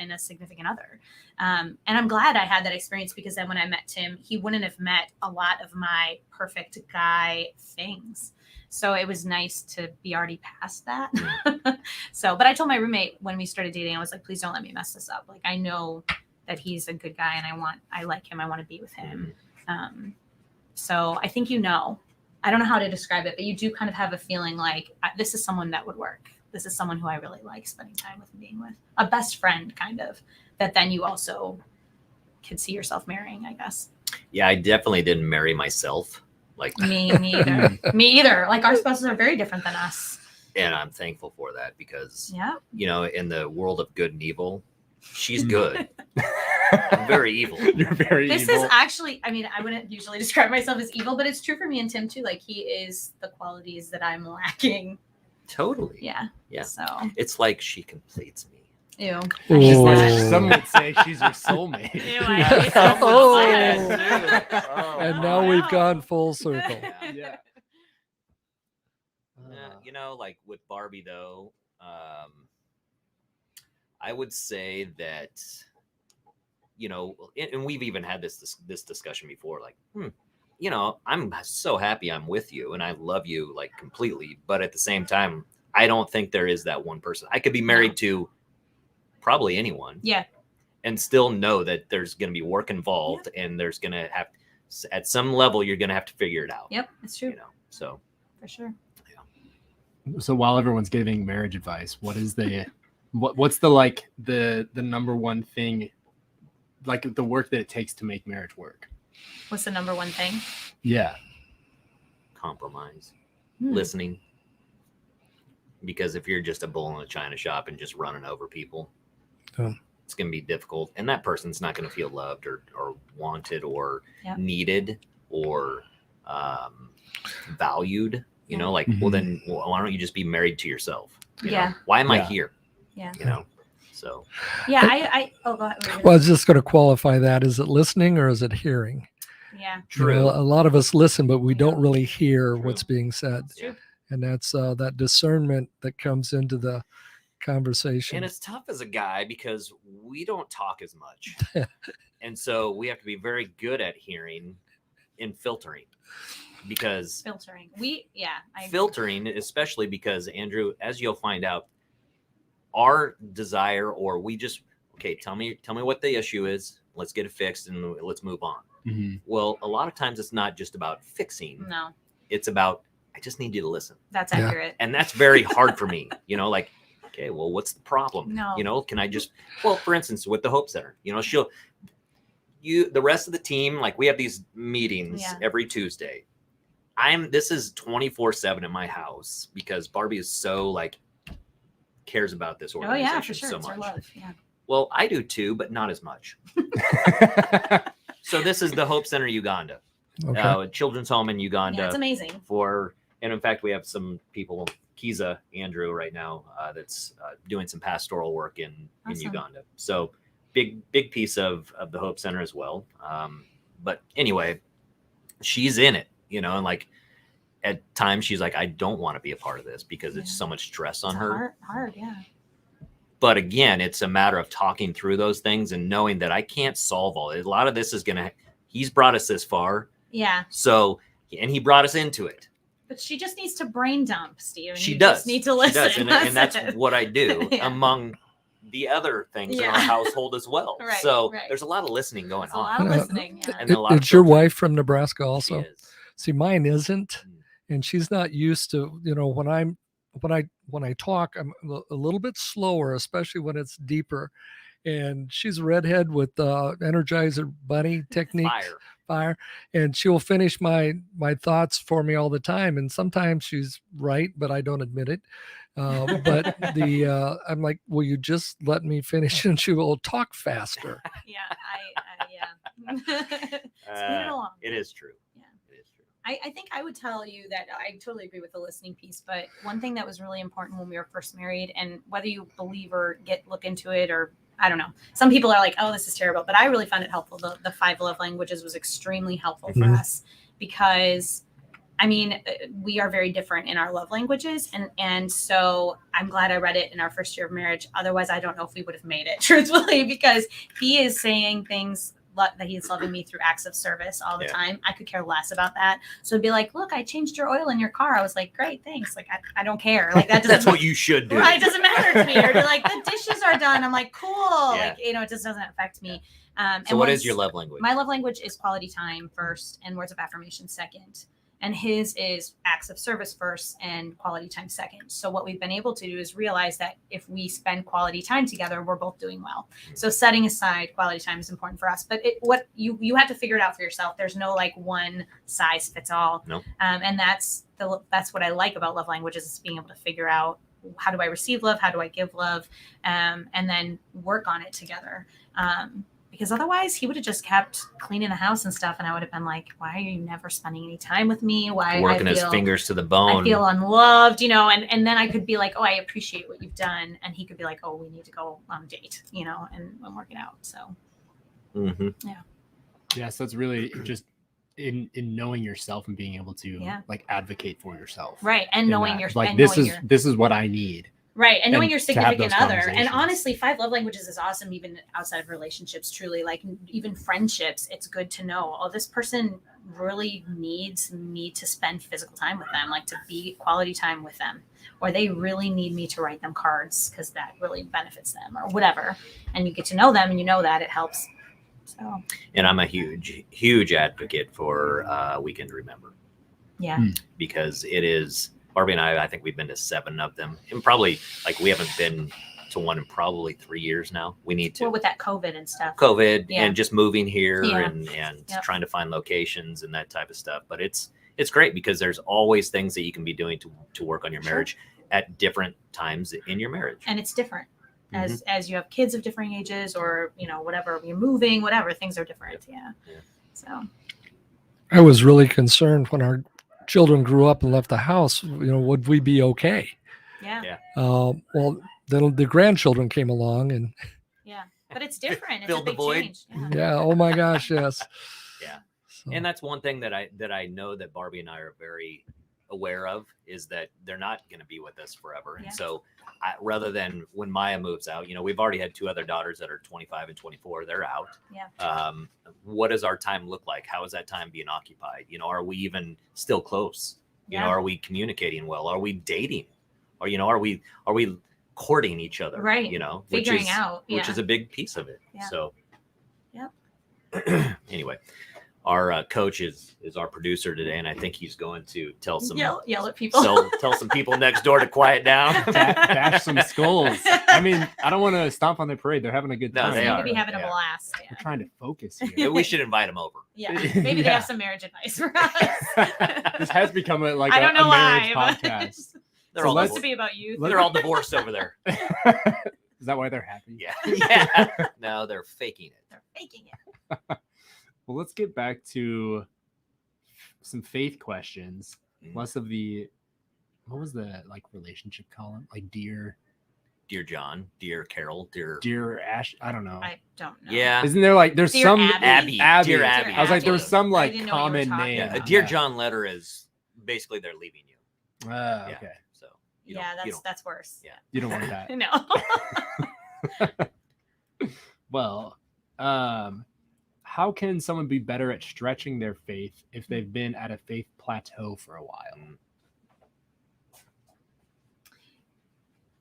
in a significant other. And I'm glad I had that experience, because then when I met Tim, he wouldn't have met a lot of my perfect guy things. So it was nice to be already past that. But I told my roommate when we started dating, I was like, please don't let me mess this up. Like, I know that he's a good guy and I like him. I want to be with him. So I think, I don't know how to describe it, but you do kind of have a feeling like this is someone that would work. This is someone who I really like spending time with and being with. A best friend, kind of, that then you also could see yourself marrying, I guess. Yeah, I definitely didn't marry myself. Like Me either. Me either. Like, our spouses are very different than us. And I'm thankful for that, because, Yeah. in the world of good and evil, she's good. I'm very evil. You're very This evil. is actually, I wouldn't usually describe myself as evil, but it's true for me and Tim too. Like, he is the qualities that I'm lacking. Totally. Yeah. Yeah. So, It's like she completes me. ew. Oh. Some would say she's your soulmate. Ew, I hate that. Oh. And And now we've gone full circle. Yeah. Like with Barbie though, I would say that, and we've even had this discussion before, like, I'm so happy I'm with you and I love you like completely, but at the same time, I don't think there is that one person. I could be married to probably anyone. Yeah. And still know that there's going to be work involved, and there's going to have, at some level, you're going to have to figure it out. Yep. It's true. So For sure. So while everyone's giving marriage advice, what's the number one thing, like the work that it takes to make marriage work? What's the number one thing? Yeah. compromise, listening. Because if you're just a bull in a china shop and just running over people, it's going to be difficult. And that person's not going to feel loved or wanted or needed or valued. You know, like, well, then why don't you just be married to yourself? You know? Why am I here? Yeah. You know, so. Yeah, go ahead. Well, I was just going to qualify that. Is it listening or is it hearing? Yeah. True. You know, a lot of us listen, but we don't really hear what's being said. True. And that's that discernment that comes into the conversation. And it's tough as a guy because we don't talk as much. And so we have to be very good at hearing and filtering. Because filtering, filtering, especially because, Andrew, as you'll find out, our desire, or we just, okay, tell me what the issue is. Let's get it fixed and let's move on. Well, a lot of times it's not just about fixing. No, it's about, I just need you to listen. That's accurate. And that's very hard for me, you know, like, okay, well, what's the problem? No. You know, can I just, well, for instance, with the Hope Center, you know, the rest of the team, like we have these meetings every Tuesday. This is 24/7 at my house because Barbie is so like cares about this organization for sure. so it's much. Her love. Yeah. Well, I do too, but not as much. So this is the Hope Center Uganda, a children's home in Uganda. Yeah, it's amazing. And in fact, we have some people, Kiza Andrew, right now that's doing some pastoral work in Uganda. So big piece of the Hope Center as well. But anyway, she's in it. You know, and like at times she's like, I don't want to be a part of this because it's so much stress on her. Hard, yeah. But again, it's a matter of talking through those things and knowing that I can't solve all it. A lot of this is he's brought us this far. Yeah. So, and he brought us into it. But she just needs to brain dump, Steve. She does. Just need to listen. She does. And that's what I do among the other things in our household as well. There's a lot of listening going on. A lot of listening. Yeah. And a lot is your wife from Nebraska also? She is. See, mine isn't, and she's not used to, you know, when I talk, I'm a little bit slower, especially when it's deeper. And she's a redhead with Energizer Bunny technique, fire, and she'll finish my thoughts for me all the time. And sometimes she's right, but I don't admit it. But I'm like, will you just let me finish? And she will talk faster. Speed it along. It is true. I think I would tell you that I totally agree with the listening piece, but one thing that was really important when we were first married, and whether you believe or look into it, or I don't know, some people are like, oh, this is terrible, but I really found it helpful. The 5 love languages was extremely helpful for us because, I mean, we are very different in our love languages. And so I'm glad I read it in our first year of marriage. Otherwise, I don't know if we would have made it, truthfully, because he is saying things that he's loving me through acts of service all the time. I could care less about that. So it'd be like, look, I changed your oil in your car. I was like, great, thanks. Like, I don't care. Like that's what you should do. Right. It doesn't matter to me. Or be like, the dishes are done. I'm like, cool. Like, you know, it just doesn't affect me. So what is your love language? My love language is quality time first and words of affirmation second. And his is acts of service first and quality time second. So what we've been able to do is realize that if we spend quality time together, we're both doing well. So setting aside quality time is important for us. But what you have to figure it out for yourself. There's no like one size fits all. No. And that's what I like about love languages is being able to figure out, how do I receive love? How do I give love? And then work on it together. Because otherwise he would have just kept cleaning the house and stuff. And I would have been like, why are you never spending any time with me? Why working his fingers to the bone. I feel unloved, you know, and then I could be like, oh, I appreciate what you've done. And he could be like, oh, we need to go on a date, you know, and work it out. So, Yeah. So it's really just in knowing yourself and being able to like advocate for yourself. Right. And knowing your, like, this is what I need. Right. And knowing your significant other. And honestly, 5 love languages is awesome, even outside of relationships, truly. Like even friendships, it's good to know, oh, this person really needs me to spend physical time with them, like to be quality time with them. Or they really need me to write them cards because that really benefits them or whatever. And you get to know them and you know that it helps. So. And I'm a huge advocate for Weekend to Remember. Yeah. Because it is... Barbie and I think we've been to 7 of them, and probably like we haven't been to one in probably 3 years now. We need to. Well, with that COVID and stuff. And just moving here and trying to find locations and that type of stuff. But it's it's great because there's always things that you can be doing to work on your marriage at different times in your marriage. And it's different as you have kids of differing ages, or whatever, you're moving, whatever, things are different. So I was really concerned when our children grew up and left the house, would we be okay? Well, then the grandchildren came along and but it's different. It's Filled a big the void. change. oh my gosh, yes. Yeah. So, And that's one thing that I know that Barbie and I are very aware of, is that they're not going to be with us forever. And so rather than when Maya moves out, we've already had 2 other daughters that are 25 and 24. They're out. What does our time look like? How is that time being occupied? Are we even still close? Are we communicating well? Are we dating? Or, are we courting each other? Right. Figuring out. Which is a big piece of it. Yeah. So, anyway. Our coach is our producer today, and I think he's going to tell some yell at people. tell some people next door to quiet down. Dash some skulls. I mean, I don't want to stomp on their parade. They're having a good No, time. they They are. could be having a blast. We're trying to focus Maybe here. we should invite them over. Maybe they have some marriage advice for us. This has become a I don't know marriage why, but podcast. They're So all It's supposed let's- to be about you. they're all divorced over there. Is that why they're happy? Yeah. No, they're faking it. They're faking it. Well, let's get back to some faith questions. Less of the, what was the relationship column? Dear John, dear Carol, dear Ash. I don't know. I don't know. yeah, Isn't there there's Dear some Abby. Abby. Dear Abby. I was like, there was some I didn't know what you were common talking name. yeah. A about. dear John letter is basically they're leaving you. Yeah. Okay. So you don't- That's worse. Yeah. You don't want that. No. Well, how can someone be better at stretching their faith if they've been at a faith plateau for a while?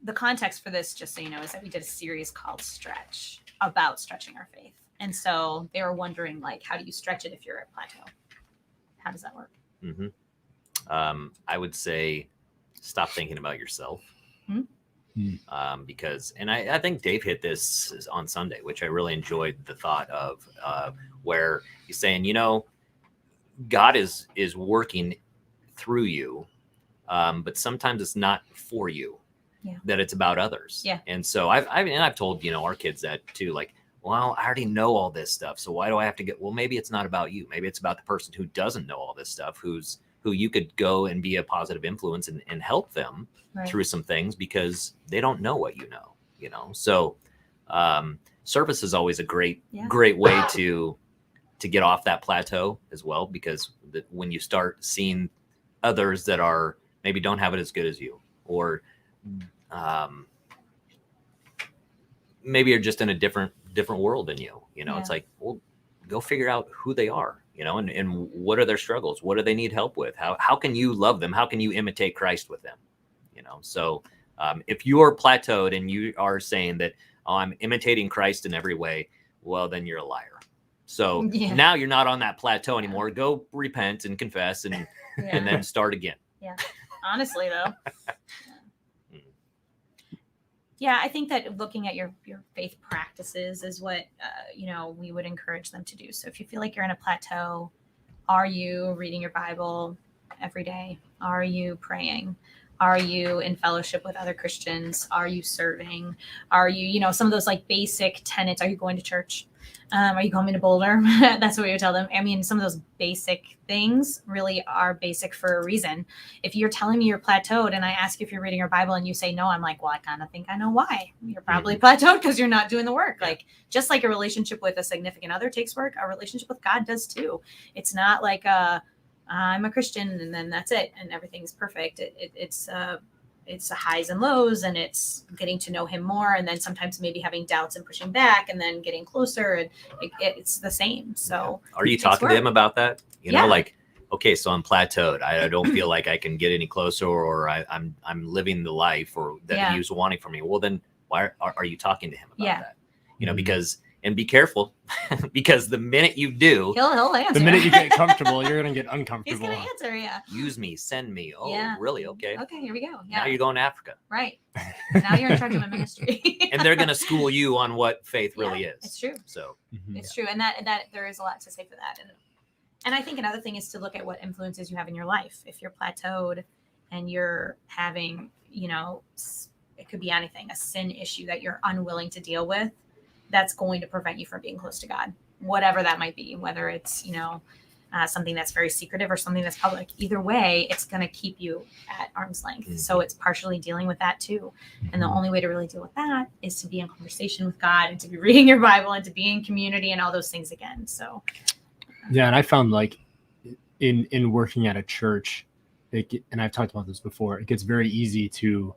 The context for this, just so you know, is that we did a series called Stretch about stretching our faith. And so they were wondering, how do you stretch it if you're at plateau? How does that work? I would say stop thinking about yourself. Because, and I think Dave hit this on Sunday, which I really enjoyed the thought of, where he's saying, God is working through you, but sometimes it's not for you, that it's about others. Yeah. And so I've told, our kids that too, well, I already know all this stuff. So why do I have to well, maybe it's not about you. Maybe it's about the person who doesn't know all this stuff, who you could go and be a positive influence and help them through some things because they don't know what you know. So service is always a great way to get off that plateau as well, because when you start seeing others that are maybe don't have it as good as you, or maybe are just in a different world than you, it's like, well, go figure out who they are, and what are their struggles? What do they need help with? How can you love them? How can you imitate Christ with them? So if you are plateaued and you are saying that, I'm imitating Christ in every way, well, then you're a liar. So now you're not on that plateau anymore. Go repent and confess and then start again. Yeah. Honestly, though. Yeah, I think that looking at your faith practices is what, we would encourage them to do. So if you feel like you're in a plateau, are you reading your Bible every day? Are you praying? Are you in fellowship with other Christians? Are you serving? Are you, some of those basic tenets? Are you going to church? Are you coming to Boulder? That's what we would tell them. I mean, some of those basic things really are basic for a reason. If you're telling me you're plateaued and I ask you if you're reading your Bible and you say no, I'm like, well, I kind of think I know why. You're probably plateaued because you're not doing the work. Just like a relationship with a significant other takes work, a relationship with God does too. It's not like I'm a Christian and then that's it and everything's perfect. It's the highs and lows, and it's getting to know him more, and then sometimes maybe having doubts and pushing back, and then getting closer, and it's the same. So are you talking to him about that? Okay, so I'm plateaued. I don't feel like I can get any closer, or I'm living the life or that he was wanting from me. Well, then why are you talking to him about that? Because, and be careful, because the minute you do, he'll answer. The minute you get comfortable, you're gonna get uncomfortable. He's gonna answer. use me, send me. Oh, really? Okay. Okay, here we go. Now you're going to Africa. Right. Now you're in charge of a ministry. And they're gonna school you on what faith really is. It's true. So It's true, and that there is a lot to say for that. And I think another thing is to look at what influences you have in your life. If you're plateaued and you're having, it could be anything, a sin issue that you're unwilling to deal with, that's going to prevent you from being close to God, whatever that might be, whether it's, something that's very secretive or something that's public. Either way, it's going to keep you at arm's length. Mm-hmm. So it's partially dealing with that too. And the only way to really deal with that is to be in conversation with God and to be reading your Bible and to be in community and all those things again. So yeah, and I found like in working at a church, and I've talked about this before, it gets very easy to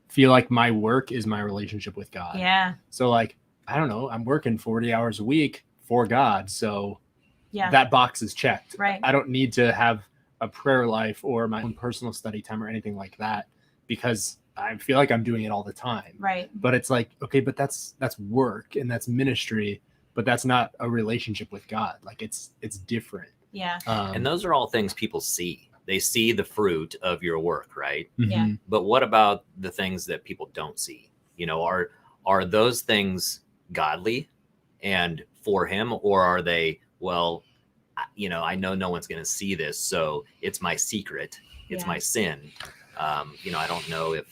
feel like my work is my relationship with God. Yeah. So like, I don't know, I'm working 40 hours a week for God. So that box is checked. Right. I don't need to have a prayer life or my own personal study time or anything like that because I feel like I'm doing it all the time. Right. But it's like, okay, but that's work and that's ministry, but that's not a relationship with God. Like it's different. Yeah. And those are all things people see. They see the fruit of your work, right? Yeah. But what about the things that people don't see? Are those things godly and for him, or are they, well, I know no one's going to see this, so it's my secret. It's my sin. I don't know if.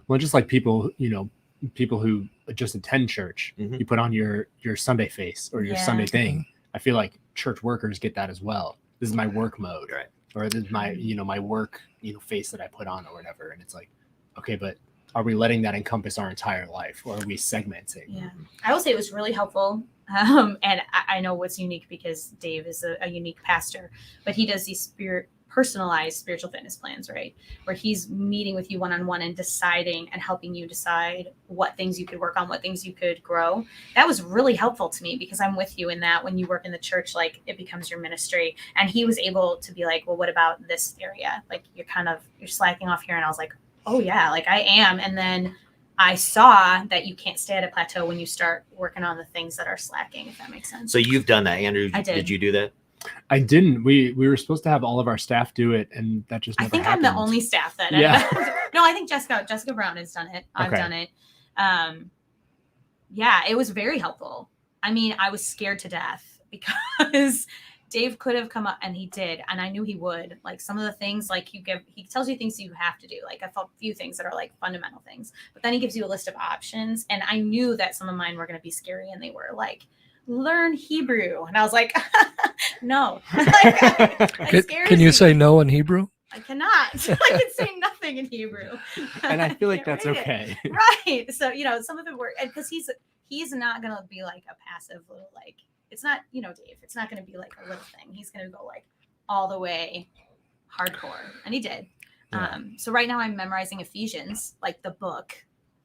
Well, just like people who just attend church, you put on your Sunday face or your Sunday thing. I feel like church workers get that as well. This is my work mode, right? Or this is my, my work, face that I put on or whatever. And it's like, okay, but are we letting that encompass our entire life, or are we segmenting? Yeah, I will say it was really helpful. And I know what's unique because Dave is a unique pastor, but he does these personalized spiritual fitness plans, right? Where he's meeting with you one-on-one and deciding and helping you decide what things you could work on, what things you could grow. That was really helpful to me because I'm with you in that when you work in the church, like it becomes your ministry. And he was able to be like, well, what about this area? Like you're slacking off here. And I was like, oh yeah, like I am. And then I saw that you can't stay at a plateau when you start working on the things that are slacking, if that makes sense. So you've done that, Andrew. I did. Did you do that? I didn't. We were supposed to have all of our staff do it, and that just never happened. I'm the only staff that. Yeah. No, I think Jessica Brown has done it. I've done it. Yeah, it was very helpful. I mean, I was scared to death because Dave could have come up, and he did, and I knew he would. Like some of the things, like he tells you things you have to do. Like I felt a few things that are like fundamental things, but then he gives you a list of options, and I knew that some of mine were going to be scary, and they were like, learn Hebrew, and I was like, no. Can you say no in Hebrew? I cannot. I can say nothing in Hebrew, and I feel like that's okay. Right. So some of it work, and because he's not going to be like a passive little like. It's not, Dave, it's not going to be like a little thing. He's going to go like all the way hardcore. And he did. Yeah. So right now I'm memorizing Ephesians, like the book,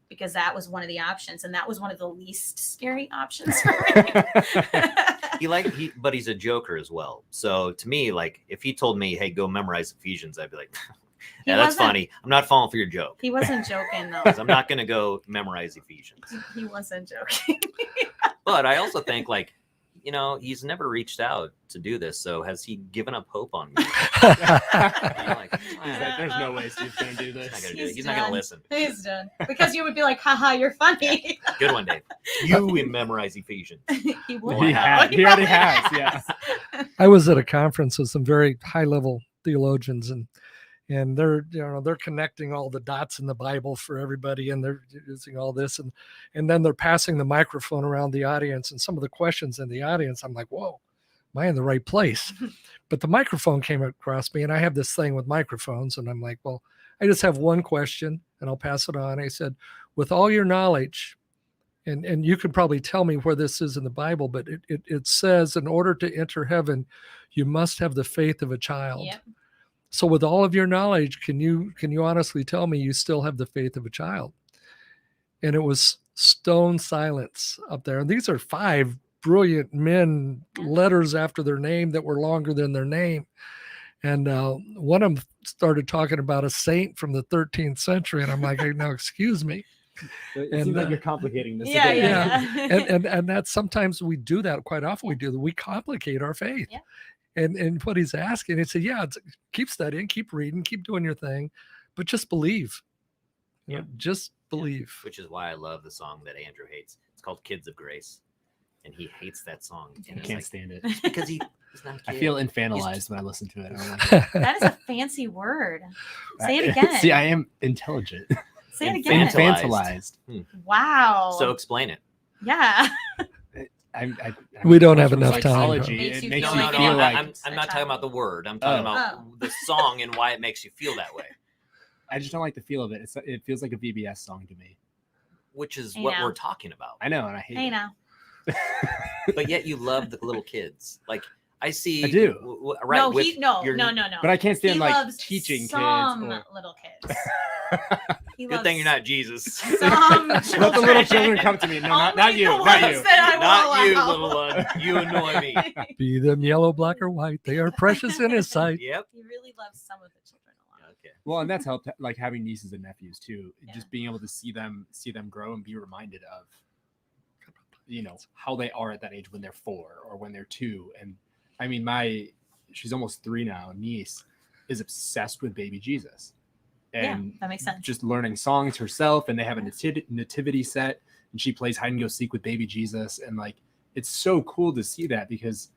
because that was one of the options. And that was one of the least scary options for me. But he's a joker as well. So to me, like if he told me, hey, go memorize Ephesians, I'd be like, yeah, that's funny. I'm not falling for your joke. He wasn't joking though. I'm not going to go memorize Ephesians. He wasn't joking. But I also think like, he's never reached out to do this. So has he given up hope on me? There's no way Steve's going to do this. He's not going to listen. He's done. Because you would be like, haha, you're funny. Good one, Dave. You memorize Ephesians. He would. He already has, yeah. I was at a conference with some very high-level theologians, and they're they're connecting all the dots in the Bible for everybody, and they're using all this, and then they're passing the microphone around the audience, and some of the questions in the audience, I'm like, whoa, am I in the right place? But the microphone came across me, and I have this thing with microphones, and I'm like, well, I just have one question, and I'll pass it on. I said, with all your knowledge, and you could probably tell me where this is in the Bible, but it says, in order to enter heaven, you must have the faith of a child. Yep. So with all of your knowledge, can you honestly tell me you still have the faith of a child? And it was stone silence up there. And these are 5 brilliant men, letters after their name that were longer than their name. And one of them started talking about a saint from the 13th century. And I'm like, hey, now, excuse me. It seems like you're complicating this. Yeah. And that's sometimes we do that quite often. We do that. We complicate our faith. Yeah. And what he's asking, he said, yeah, keep studying, keep reading, keep doing your thing, but just believe. Just believe. Which is why I love the song that Andrew hates. It's called Kids of Grace. and he hates that song. I And it's can't like, stand it. because he's not a I kid. feel infantilized when I listen to it. I don't like it. That is a fancy word. Say it again. See, I am intelligent. Say it again. Infantilized. Wow. So explain it. Yeah. We don't have enough time. Psychology. Makes It you makes feel you like feel an like I'm not talking about the word. I'm talking about the song and why it makes you feel that way, I just don't like the feel of it. It feels like a VBS song to me. which is Hey, what now. we're talking about. I know, and I hate Hey it. now. But yet you love the little kids. Like I see. I do. Right. No, with no. your- But I can't stand He like loves teaching some kids. little kids. He Good loves thing you're not Jesus. some Let the little children come to me. No, not Only you. the Not ones you. that I Not will you, allow. little one. You annoy me. Be them yellow, black, or white. They are precious in his sight. Yep. He really loves some of the children a lot. Okay. Well, and that's helped, like having nieces and nephews too. Yeah. Just being able to see them grow and be reminded of, how they are at that age when they're 4 or when they're 2. And I mean, she's almost 3 now. Niece is obsessed with baby Jesus, and Yeah, that makes sense. just learning songs herself. And they have a nativity set, and she plays hide and go seek with baby Jesus. And like, it's so cool to see that, because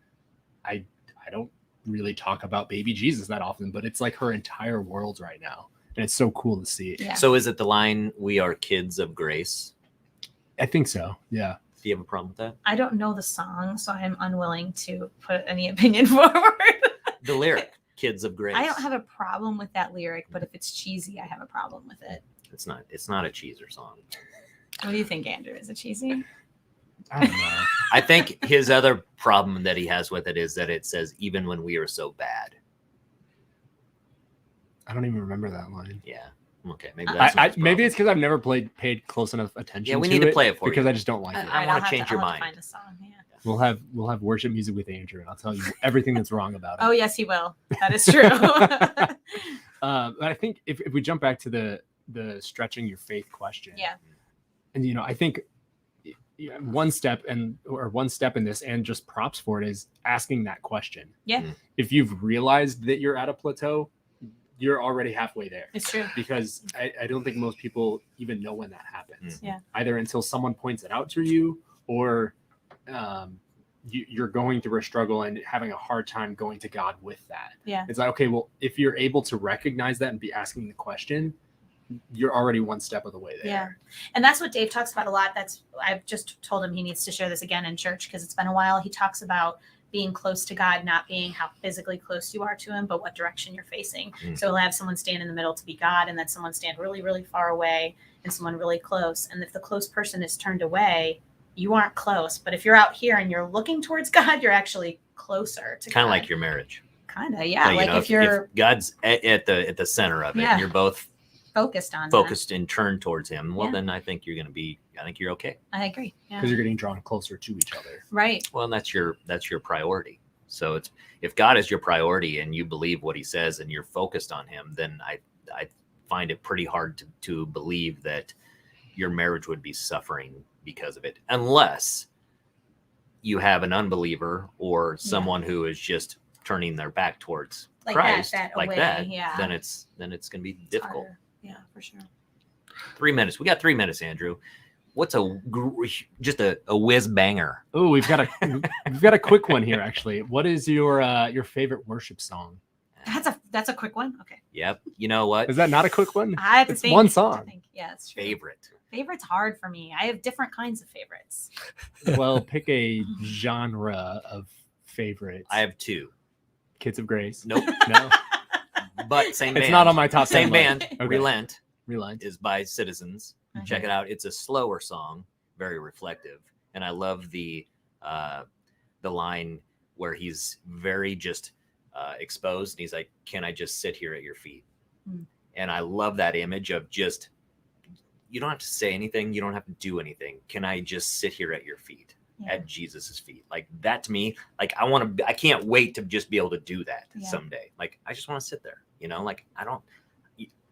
I don't really talk about baby Jesus that often, but it's like her entire world right now, and it's so cool to see. Yeah. So is it the line, "We are kids of grace"? I think so. Yeah. Do you have a problem with that? I don't know the song, so I'm unwilling to put any opinion forward. The lyric, "Kids of grace." I don't have a problem with that lyric, but if it's cheesy, I have a problem with it. It's not a cheeser song. What do you think, Andrew? Is it cheesy? I don't know. I think his other problem that he has with it is that it says, "Even when we are so bad." I don't even remember that line. Yeah. Okay. Maybe that's not his Maybe problem. it's because I've never paid close enough attention. Yeah, we to need to it play it for because you. I just don't like it. I Alright, wanna I'll have change your I'll have mind. to find a song. Yeah. We'll have worship music with Andrew, and I'll tell you everything that's wrong about it. Oh yes, he will. That is true. But I think if we jump back to the stretching your faith question, Yeah. and I think one step in this, and just props for it, is asking that question. Yeah. If you've realized that you're at a plateau, you're already halfway there. It's true. Because I don't think most people even know when that happens. Yeah. Either until someone points it out to you, or you're going through a struggle and having a hard time going to God with that. Yeah. It's like, okay, well, if you're able to recognize that and be asking the question, you're already one step of the way there. Yeah. And that's what Dave talks about a lot. I've just told him he needs to share this again in church, because it's been a while. He talks about being close to God, not being how physically close you are to him, but what direction you're facing. So he'll have someone stand in the middle to be God, and then someone stand really, really far away, and someone really close. And if the close person is turned away, you aren't close. But if you're out here and you're looking towards God, you're actually closer to God. Kind of like your marriage. Kind of, yeah. So, like if you're God's at the center of it, Yeah. and you're both focused on focused and turned towards Him, well, Yeah. then I think you're okay. that. I agree. Yeah. Because you're getting drawn closer to each other. Right. Well, and that's your priority. So it's, if God is your priority and you believe what He says and you're focused on Him, then I find it pretty hard to believe that your marriage would be suffering because of it, unless you have an unbeliever or someone who is just turning their back towards Like Christ, that like away, that. yeah. Then it's going to be difficult. Harder. Yeah, for sure. 3 minutes. We got 3 minutes, Andrew. What's just a whiz banger? Oh, we've got a quick one here, actually. What is your favorite worship song? That's a quick one. Okay. Yep. You know what? Is that not a quick one? I have to It's think. one I have to song. think. Yeah, it's true. Favorite. Favorite's hard for me. I have different kinds of favorites. Well, pick a genre of favorites. I have 2. Kids of Grace. Nope. No, But same band. it's not on my top 10 Same list. band. Okay. Relent Relent. is by Citizens. Check it out. It's a slower song, very reflective, and I love the line where he's very just exposed, and he's like, "Can I just sit here at your feet?" And I love that image of just, you don't have to say anything, you don't have to do anything. Can I just sit here at your feet, at Jesus's feet? Like that to me, like I can't wait to just be able to do that someday. Like I just want to sit there, like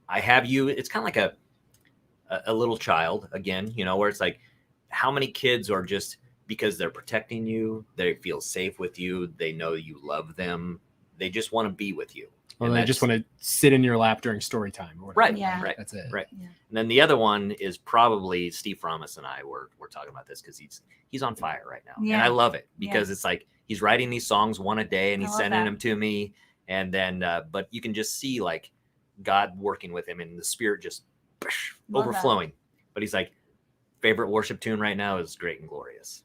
I have you. It's kind of like a little child again, where it's like, how many kids are just, because they're protecting you, they feel safe with you, they know you love them, they just want to be with you. Well, And they just want to sit in your lap during story time. Or whatever. Right, Yeah. right. That's it. Right. Yeah. And then the other one is probably Steve Fromis and I were talking about this because he's on fire right now. And Yeah. I love it because it's like he's writing these songs one a day and I he's love sending that. them to me. And then, but you can just see like God working with him and the Spirit just Love that. overflowing. But he's like, favorite worship tune right now is Great and Glorious.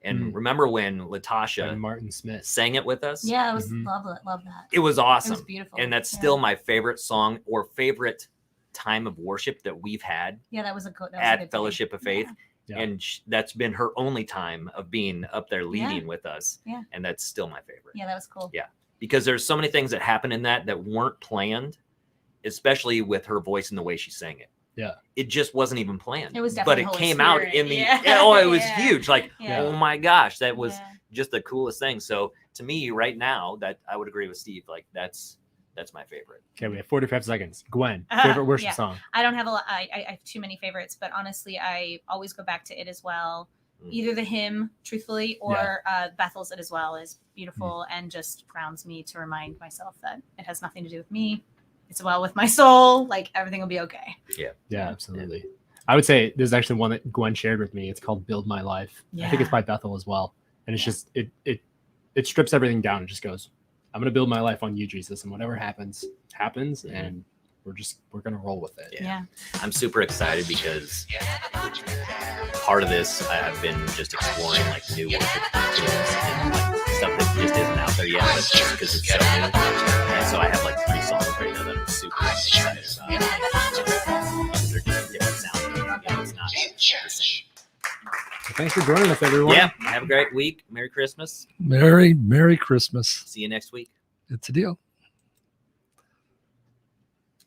And Mm. remember when By Latasha Martin Smith. sang it with us? Yeah, it was Mhm. love that. It was It awesome. was beautiful. And that's Yeah. still my favorite song or favorite time of worship that we've had Yeah, that was a good. That was a at good day. Fellowship of Faith. Yeah. And that's been her only time of being up there leading with us. Yeah. And that's still my favorite. Yeah, that was cool. Yeah. Because there's so many things that happen in that weren't planned, especially with her voice and the way she sang it. Yeah. It just wasn't even planned. It was but definitely it Holy came Spirit. out in the Yeah. oh, it was Yeah. huge. Like, Yeah. oh my gosh, that was Yeah. just the coolest thing. So to me, right now, that I would agree with Steve. Like that's my favorite. Okay, we have 45 seconds. Gwen, Uh-huh, favorite worship yeah. song. I don't have a lot. I have too many favorites, but honestly, I always go back to it as well. Either the hymn, truthfully, or Bethel's It As Well is beautiful and just grounds me to remind myself that it has nothing to do with me. It's well with my soul. Like everything will be okay. Yeah, absolutely. I would say there's actually one that Gwen shared with me. It's called Build My Life. I think it's by Bethel as well. And it's just it strips everything down and just goes, I'm gonna build my life on you, Jesus, and whatever happens, and we're gonna roll with it. Yeah. I'm super excited because part of this I've been just exploring like new worship tunes and like stuff that just isn't out there yet, but just because it's so new. And so I have like 3 songs right now that I'm super excited about. Because they're just different sound. It's not the same. Thanks for joining us, everyone. Yeah. Have a great week. Merry Christmas. Merry Christmas. See you next week. It's a deal.